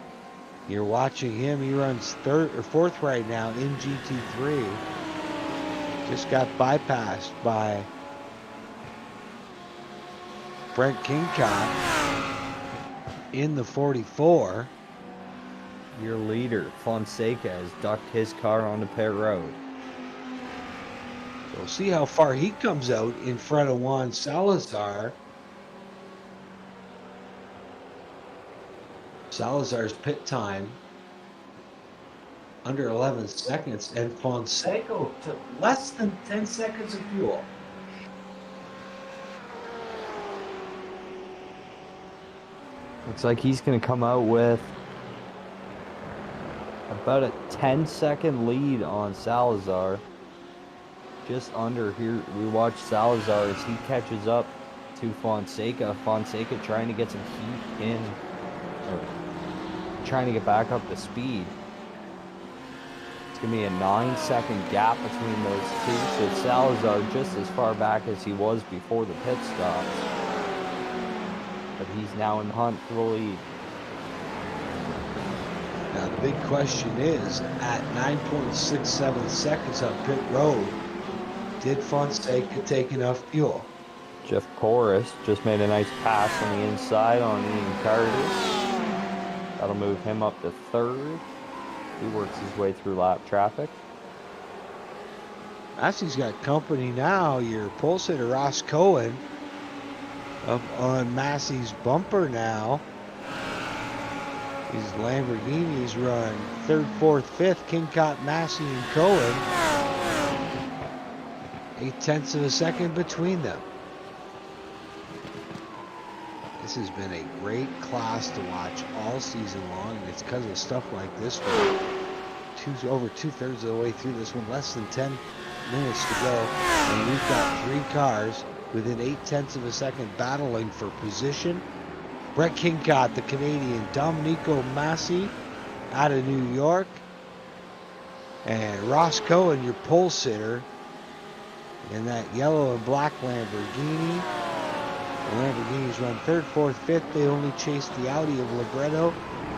you're watching him. He runs fourth right now in GT3. Just got bypassed by Brent Kingcott in the 44. Your leader, Fonseca, has ducked his car onto pit road. So we'll see how far he comes out in front of Juan Salazar. Salazar's pit time under 11 seconds, and Fonseca took less than 10 seconds of fuel. Looks like he's going to come out with about a 10-second lead on Salazar. Just under here, we watch Salazar as he catches up to Fonseca. Fonseca trying to get some heat in, or trying to get back up to speed. It's going to be a 9-second gap between those two. So Salazar just as far back as he was before the pit stops. But he's now in the hunt for the lead. Now the big question is, at 9.67 seconds on pit road, did Fonseca take enough fuel? Jeff Corris just made a nice pass on the inside on Ian Carter. That'll move him up to third. He works his way through lap traffic. Massey's got company now. Your pole sitter Ross Cohen up on Massey's bumper now. These Lamborghinis run 3rd, 4th, 5th. Kingcott, Massey, and Cohen. 0.8 of a second between them. This has been a great class to watch all season long, and it's because of stuff like this one. Over 2/3 of the way through this one, less than 10 minutes to go, and we've got 3 cars within 0.8 of a second battling for position. Brett Kingcott, the Canadian, Domenico Massi out of New York, and Ross Cohen, your pole sitter, in that yellow and black Lamborghini. The Lamborghinis run 3rd, 4th, 5th. They only chase the Audi of Libretto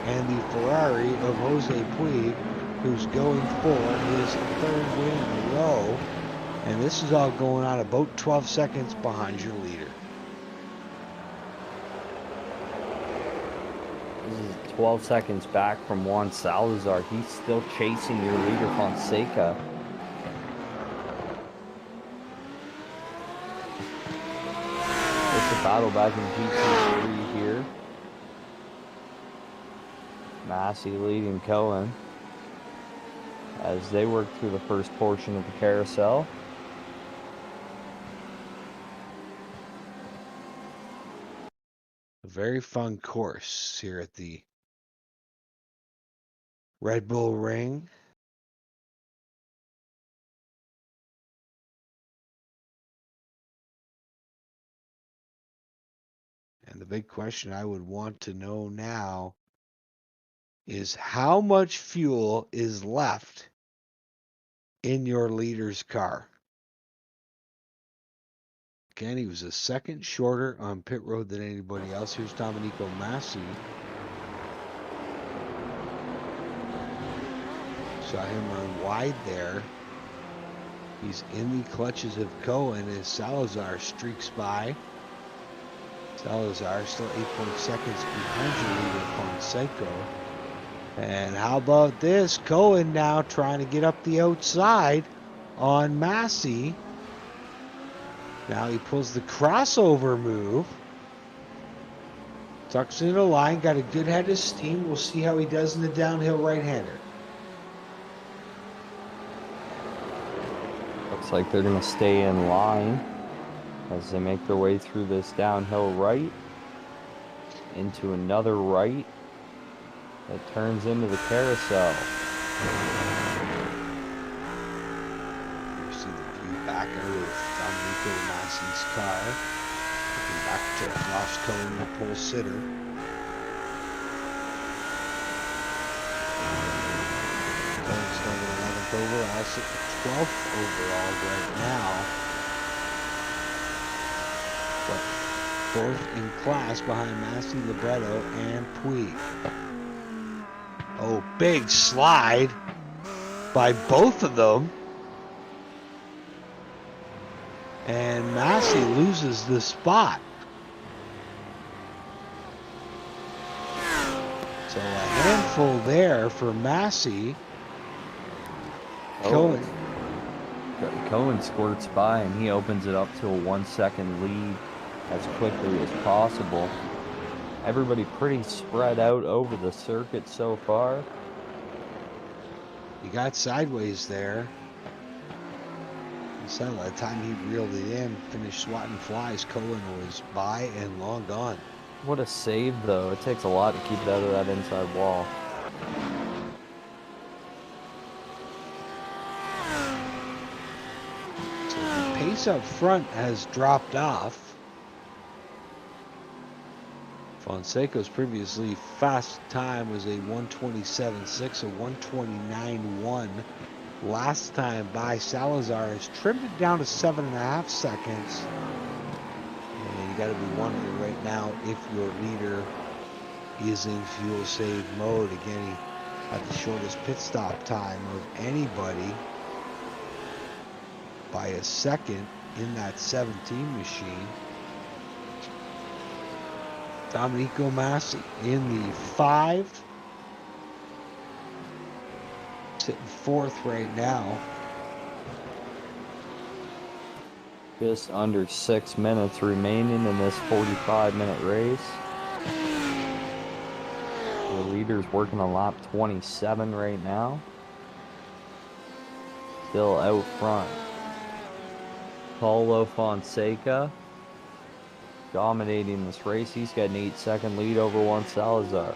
and the Ferrari of Jose Puig, who's going for his 3rd win in a row. And this is all going on about 12 seconds behind your leader. This is 12 seconds back from Juan Salazar. He's still chasing your leader, Fonseca. It's a battle back in GT3 here. Massey leading Cohen as they work through the first portion of the carousel. A very fun course here at the Red Bull Ring. And the big question I would want to know now is how much fuel is left in your leader's car. Again, he was a second shorter on pit road than anybody else. Here's Domenico Massi. Saw him run wide there. He's in the clutches of Cohen as Salazar streaks by. Salazar still 8 seconds behind your leader, Fonseca. And how about this? Cohen now trying to get up the outside on Massey. Now he pulls the crossover move. Tucks into the line, got a good head of steam. We'll see how he does in the downhill right-hander. Looks like they're going to stay in line as they make their way through this downhill right into another right that turns into the carousel. You see the view back of Domenico Massey's car. Looking back to Josh Cohen, the pole sitter. Cohen started 11th overall, sitting 12th overall right now. But fourth in class behind Massey, Libretto, and Puig. Oh, big slide by both of them. And Massey loses the spot. So a handful there for Massey. Cohen. Cohen squirts by and he opens it up to a 1 second lead as quickly as possible. Everybody pretty spread out over the circuit so far. He got sideways there. So by the time he reeled it in, finished swatting flies, Cohen was by and long gone. What a save, though. It takes a lot to keep it out of that inside wall. So the pace up front has dropped off. Fonseca's previously fast time was a 1:27.6, a 1:29.1. Last time by Salazar has trimmed it down to 7.5 seconds. And you got to be wondering right now if your leader is in fuel save mode. Again, he had the shortest pit stop time of anybody by a second in that 17 machine. Domenico Massey in the 5. Sitting 4th right now. Just under 6 minutes remaining in this 45-minute race. The leader's working on lap 27 right now. Still out front. Paulo Fonseca dominating this race. He's got an 8-second lead over Juan Salazar.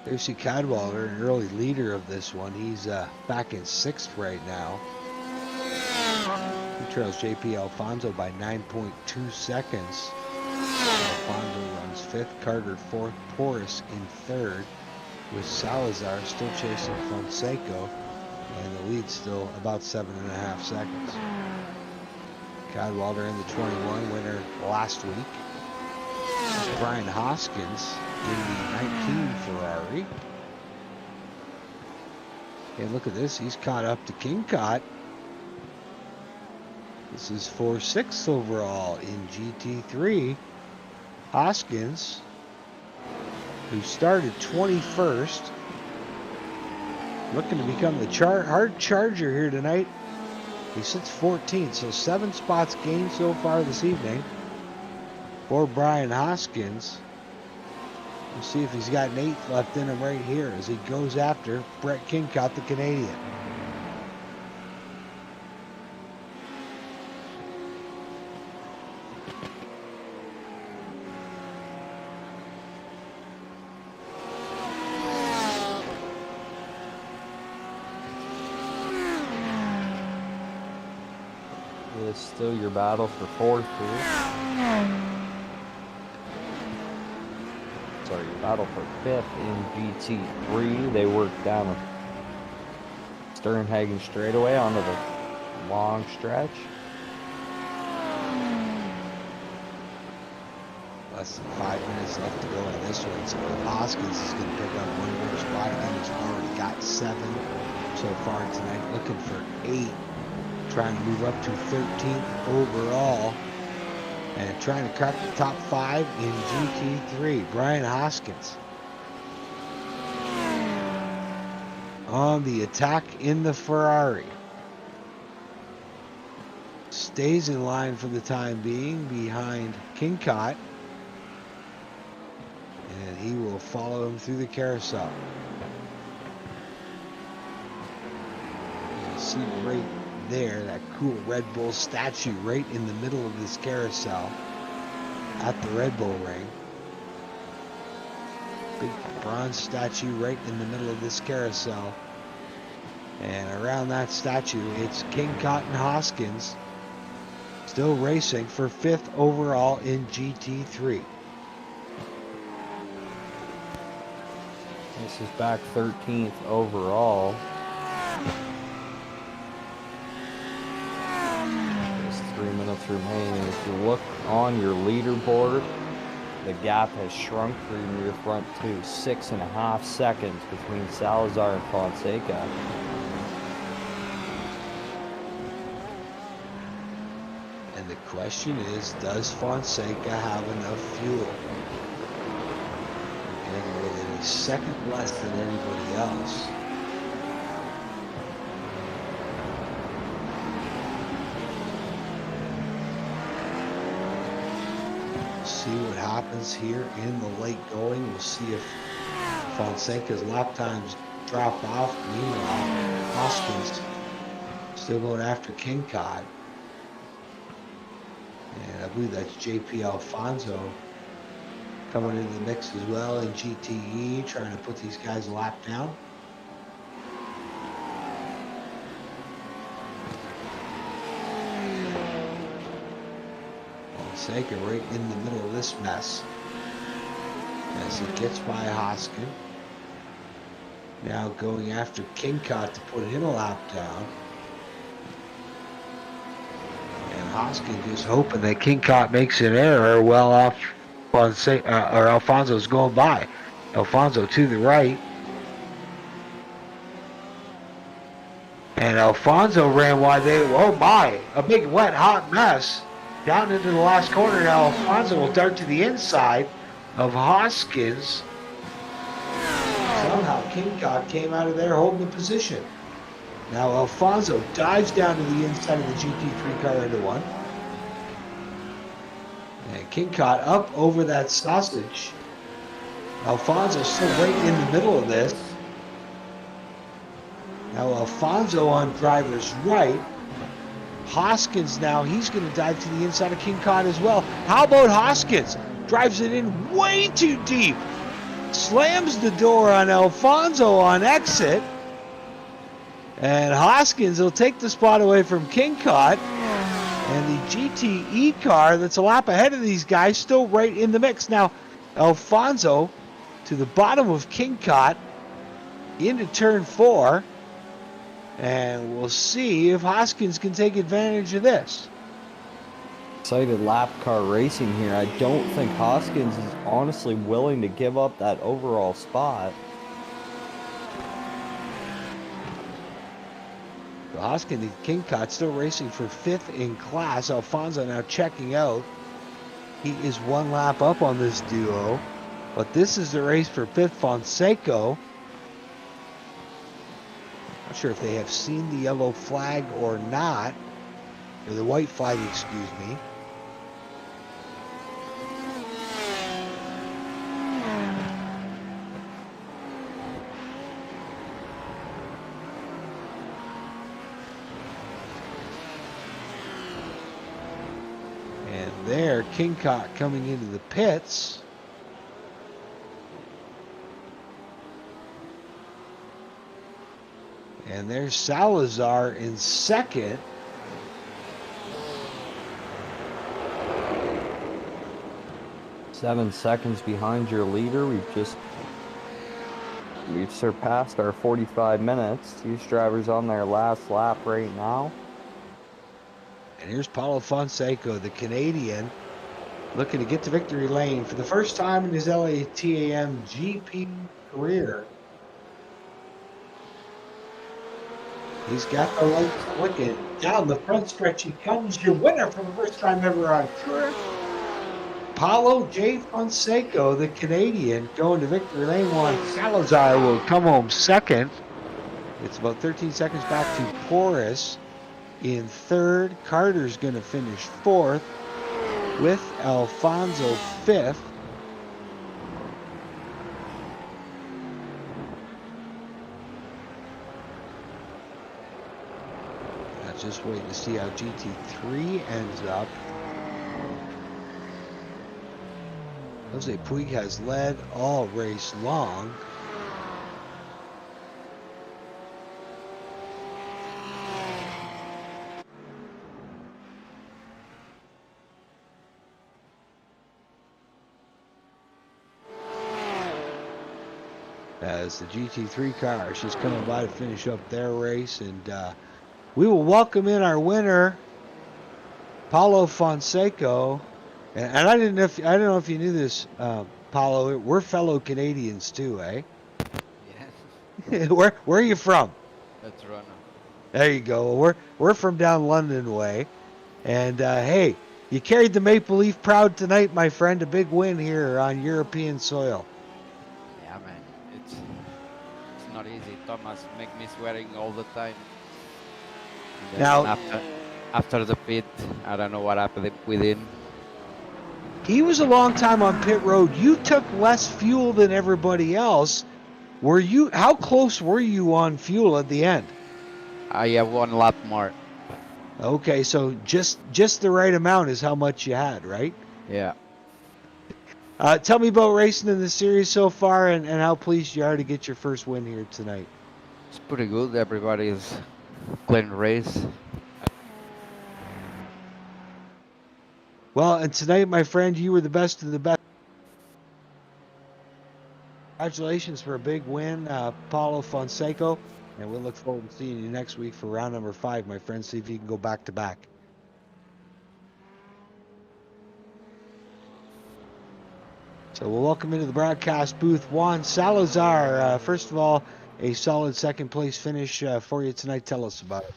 There's Cadwallader, an early leader of this one. He's back in 6th right now. He trails JP Alfonso by 9.2 seconds. Alfonso runs 5th, Carter 4th, Porras in 3rd, with Salazar still chasing Fonseca, and the lead still about 7.5 seconds. Cadwallader in the 21, winner last week. Brian Hoskins in the 19 Ferrari. And look at this, he's caught up to King Cott. This is 4-6 overall in GT3. Hoskins, who started 21st, looking to become the hard charger here tonight. He sits 14th, so 7 spots gained so far this evening for Brian Hoskins. We'll see if he's got an 8th left in him right here as he goes after Brett Kingcott, the Canadian. It's still your battle for 4th here. Sorry, your battle for 5th in GT3. They work down a Sternhagen straightaway onto the long stretch. Less than 5 minutes left to go in this one, so Hoskins is going to pick up one more spot. Again, he's already got 7 so far tonight, looking for 8. Trying to move up to 13th overall and trying to crack the top 5 in GT3. Brian Hoskins on the attack in the Ferrari. stays in line for the time being behind Kingcott. And he will follow him through the carousel. You see right there, that cool Red Bull statue right in the middle of this carousel at the Red Bull ring. Big bronze statue right in the middle of this carousel. And around that statue, it's Kingcott and Hoskins still racing for 5th overall in GT3. This is back 13th overall. There's 3 minutes remaining. If you look on your leaderboard, the gap has shrunk from your front to 6.5 seconds between Salazar and Fonseca. And the question is, does Fonseca have enough fuel? And with a second less than anybody else. See what happens here in the late going. We'll see if Fonseca's lap times drop off. Meanwhile, Hoskins still going after Kingcott. And I believe that's JP Alfonso coming into the mix as well in GTE, trying to put these guys a lap down. Fonseca right in the middle of this mess as he gets by Hoskin. Now going after Kingcott to put him a lap down. And Hoskin just hoping that Kingcott makes an error well off Fonseca, or Alfonso's going by. Alfonso to the right. And Alfonso ran wide there. Oh my, a big wet hot mess. Down into the last corner now. Alfonso will dart to the inside of Hoskins. Somehow Kingcott came out of there holding the position. Now Alfonso dives down to the inside of the GT3 car into one. And Kingcott up over that sausage. Alfonso still right in the middle of this. Now Alfonso on driver's right. Hoskins now, he's going to dive to the inside of Kingcott as well. How about Hoskins? Drives it in way too deep. Slams the door on Alfonso on exit. And Hoskins will take the spot away from Kingcott. And the GTE car that's a lap ahead of these guys still right in the mix. Now, Alfonso to the bottom of Kingcott into turn 4. And we'll see if Hoskins can take advantage of this. Excited lap car racing here. I don't think Hoskins is honestly willing to give up that overall spot. Hoskins and Kingcott still racing for 5th in class. Alfonso now checking out. He is 1 lap up on this duo. But this is the race for 5th. Fonseca. Not sure if they have seen the yellow flag or not. Or the white flag, excuse me. And there, Kingcott coming into the pits. And there's Salazar in 2nd. Seven seconds behind your leader. We've surpassed our 45 minutes. These drivers on their last lap right now. And here's Paulo Fonseca, the Canadian, looking to get to victory lane for the first time in his LATAM GP career. He's got the lights flicking. Down the front stretch he comes, your winner for the first time ever on tour. Paulo J. Fonseca, the Canadian, going to victory lane 1. Salazar will come home 2nd. It's about 13 seconds back to Porras. in third. Carter's going to finish fourth with Alfonso fifth. Just waiting to see how GT3 ends up. Jose Puig has led all race long. As the GT3 car is just coming by to finish up their race, and we will welcome in our winner, Paulo Fonseca. And I don't know if you knew this, Paulo. We're fellow Canadians too, eh? Yeah, where are you from? that's Toronto. There you go. We're from down London way, and hey, you carried the Maple Leaf proud tonight, my friend. A big win here on European soil. Yeah, man, it's not easy. Thomas make me sweating all the time. And then Now, after the pit, I don't know what happened with him. he was a long time on pit road. You took less fuel than everybody else. How close were you on fuel at the end? I have 1 lap more. Okay, so just the right amount is how much you had, right? Yeah. Tell me about racing in the series so far, and how pleased you are to get your first win here tonight. It's pretty good. Everybody is clean race. Well, and tonight, my friend, you were the best of the best. Congratulations for a big win, Paulo Fonseca, and we'll look forward to seeing you next week for round number 5, my friend. See if you can go back to back. So we'll welcome into the broadcast booth Juan Salazar. First of all, a solid second place finish for you tonight. Tell us about it.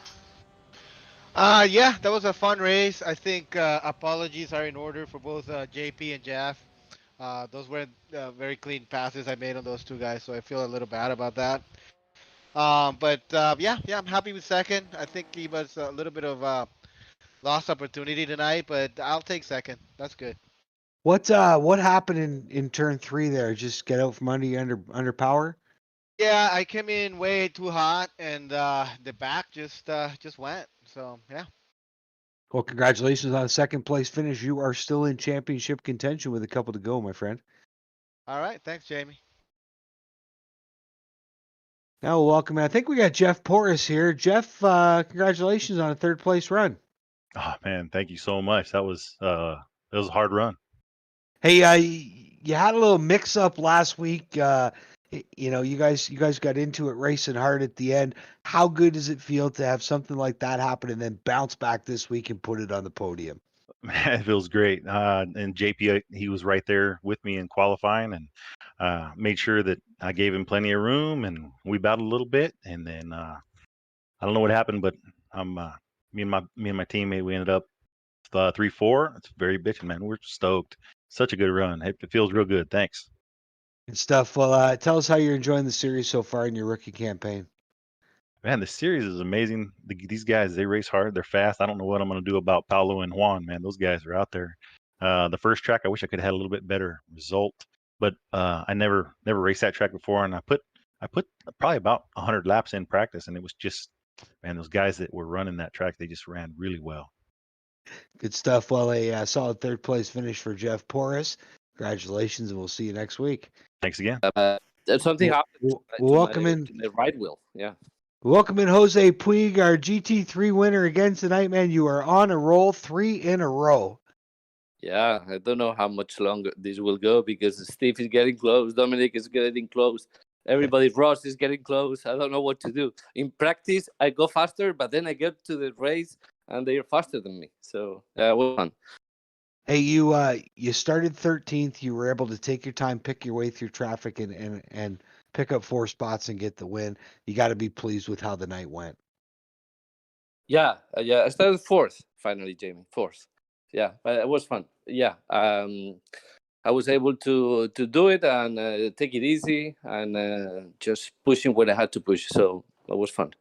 Yeah, that was a fun race. I think apologies are in order for both JP and Jeff. Those were very clean passes I made on those two guys, so I feel a little bad about that. But yeah, I'm happy with second. I think he was a little bit of lost opportunity tonight, but I'll take second. That's good. What happened in turn 3 there? Just get out from under you under power? Yeah, I came in way too hot, and the back just went. So yeah. Well, congratulations on a second place finish. You are still in championship contention with a couple to go, my friend. All right, thanks, Jamie. Now we'll welcome. I think we got Jeff Porras here. Jeff, congratulations on a third place run. Oh man, thank you so much. That was a hard run. Hey, you had a little mix up last week. You guys got into it racing hard at the end. How good does it feel to have something like that happen and then bounce back this week and put it on the podium? Man, it feels great. And JP, he was right there with me in qualifying, and made sure that I gave him plenty of room, and we battled a little bit, and then I don't know what happened, but me and my teammate, we ended up 3-4. It's very bitching, man. We're stoked. Such a good run. It feels real good. Thanks. Good stuff. Well, tell us how you're enjoying the series so far in your rookie campaign. Man, the series is amazing. These guys, they race hard. They're fast. I don't know what I'm going to do about Paulo and Juan, man. Those guys are out there. The first track, I wish I could have had a little bit better result, but I never raced that track before, and I put probably about 100 laps in practice, and it was just, man, those guys that were running that track, they just ran really well. Good stuff. Well, a solid third place finish for Jeff Porras. Congratulations, and we'll see you next week. Thanks again. Something happened welcome to in the right wheel. Yeah. Welcome in Jose Puig, our GT3 winner again tonight, man. You are on a roll, 3 in a row. Yeah, I don't know how much longer this will go because Steve is getting close, Dominic is getting close, everybody, Ross is getting close. I don't know what to do. In practice, I go faster, but then I get to the race and they are faster than me. So it was fun. Hey, you started 13th. You were able to take your time, pick your way through traffic, and pick up 4 spots and get the win. You got to be pleased with how the night went. Yeah. I started 4th finally, Jamie. 4th. Yeah, but it was fun. Yeah. I was able to do it and take it easy and just pushing when I had to push. So it was fun.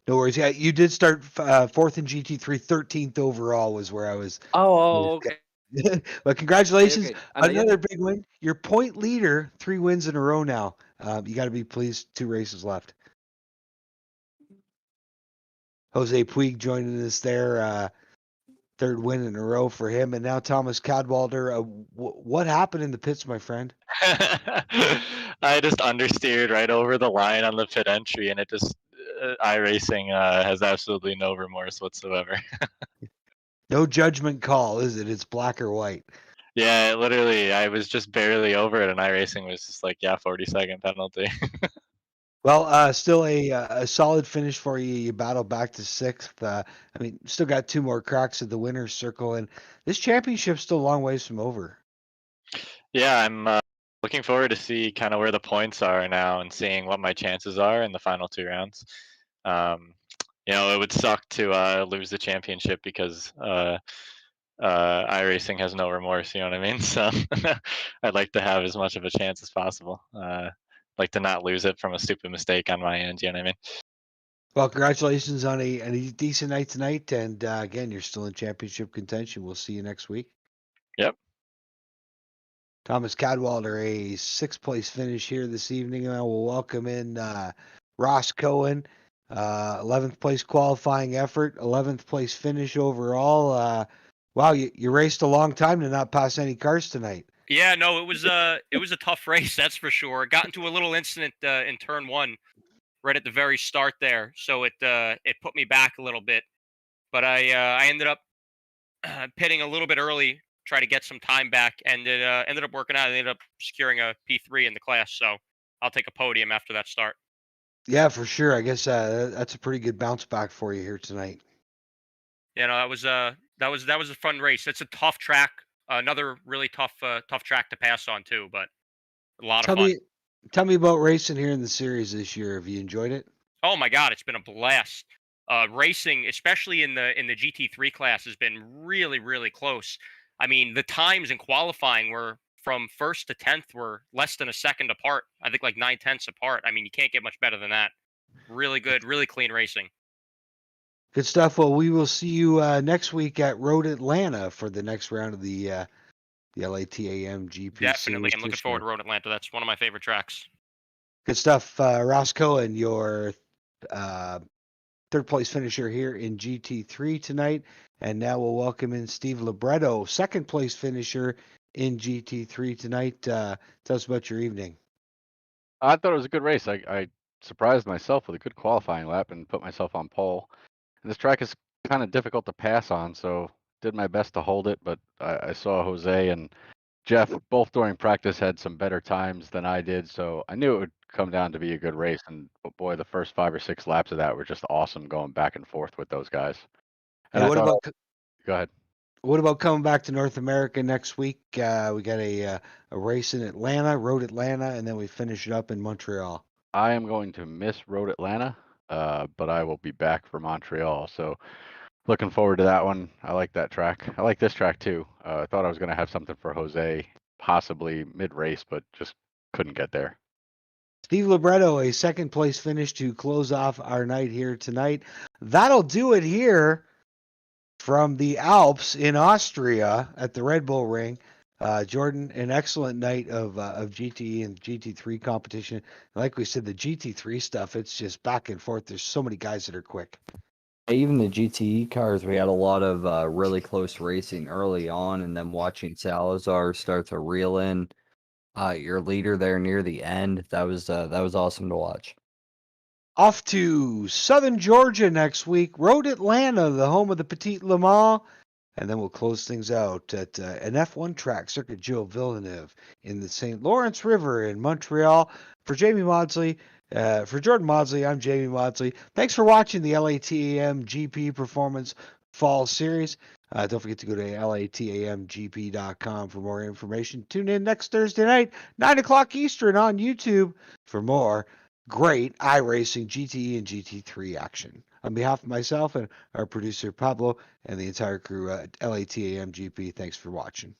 No worries. Yeah, you did start fourth in GT3, 13th overall was where I was. Oh, okay. But congratulations, Okay. And another big win. Your point leader, 3 wins in a row now. You got to be pleased. 2 races left. Jose Puig joining us there. 3rd win in a row for him. And now Thomas Cadwalder. What happened in the pits, my friend? I just understeered right over the line on the pit entry, and it just iRacing has absolutely no remorse whatsoever. No judgment call, is it? It's black or white. Yeah, literally, I was just barely over it, and iRacing was just like, yeah, 40-second penalty. Well, still a solid finish for you. You battled back to 6th. I mean, still got 2 more cracks at the winner's circle, and this championship's still a long ways from over. Yeah, I'm looking forward to see kind of where the points are now and seeing what my chances are in the final 2 rounds. It would suck to lose the championship because iRacing has no remorse. You know what I mean? So I'd like to have as much of a chance as possible. Like to not lose it from a stupid mistake on my end. You know what I mean? Well, congratulations on a decent night tonight, and again, you're still in championship contention. We'll see you next week. Yep. Thomas Cadwalder, a 6th place finish here this evening. I will welcome in Ross Cohen, 11th place qualifying effort, 11th place finish overall. Wow, you raced a long time to not pass any cars tonight. Yeah, no, it was a tough race, that's for sure. Got into a little incident in turn 1 right at the very start there, so it put me back a little bit. But I ended up pitting a little bit early, try to get some time back, and it ended up working out. I ended up securing a P3 in the class, so I'll take a podium after that start. Yeah, for sure. I guess that's a pretty good bounce back for you here tonight. You know, that was a fun race. It's a tough track, another really tough track to pass on too, but a lot of fun. Tell me about racing here in the series this year. Have you enjoyed it? Oh my God, it's been a blast. Racing, especially in the GT3 class, has been really, really close. I mean, the times in qualifying were from 1st to 10th were less than a second apart. I think like 9/10 apart. I mean, you can't get much better than that. Really good, really clean racing. Good stuff. Well, we will see you next week at Road Atlanta for the next round of the LATAM GP Definitely, Series I'm looking this forward year. to Road Atlanta. That's one of my favorite tracks. Good stuff. Ross Cohen, your 3rd place finisher here in GT3 tonight. And now we'll welcome in Steve Libretto, 2nd place finisher in GT3 tonight. Tell us about your evening. I thought it was a good race. I surprised myself with a good qualifying lap and put myself on pole. And this track is kind of difficult to pass on, so did my best to hold it. But I saw Jose and Jeff both during practice had some better times than I did, so I knew it would come down to be a good race. And boy, the first 5 or 6 laps of that were just awesome, going back and forth with those guys. And Hey, I thought, go ahead. What about coming back to North America next week? We got a race in Atlanta, Road Atlanta, and then we finish it up in Montreal. I am going to miss Road Atlanta, but I will be back for Montreal. So looking forward to that one. I like that track. I like this track too. I thought I was going to have something for Jose, possibly mid-race, but just couldn't get there. Steve Libretto, a 2nd place finish to close off our night here tonight. That'll do it here from the Alps in Austria at the Red Bull Ring. Jordan, an excellent night of GTE and GT3 competition. Like we said, the GT3 stuff, it's just back and forth. There's so many guys that are quick. Even the GTE cars, we had a lot of really close racing early on, and then watching Salazar start to reel in your leader there near the end. That was awesome to watch. Off to Southern Georgia next week. Road Atlanta, the home of the Petit Le Mans. And then we'll close things out at an F1 track, Circuit Gilles Villeneuve in the St. Lawrence River in Montreal. For Jamie Maudsley, for Jordan Maudsley, I'm Jamie Maudsley. Thanks for watching the LATAM GP Performance Fall Series. Don't forget to go to latamgp.com for more information. Tune in next Thursday night, 9 o'clock Eastern on YouTube for more great iRacing GTE and GT3 action. On behalf of myself and our producer Pablo and the entire crew at LATAM GP, thanks for watching.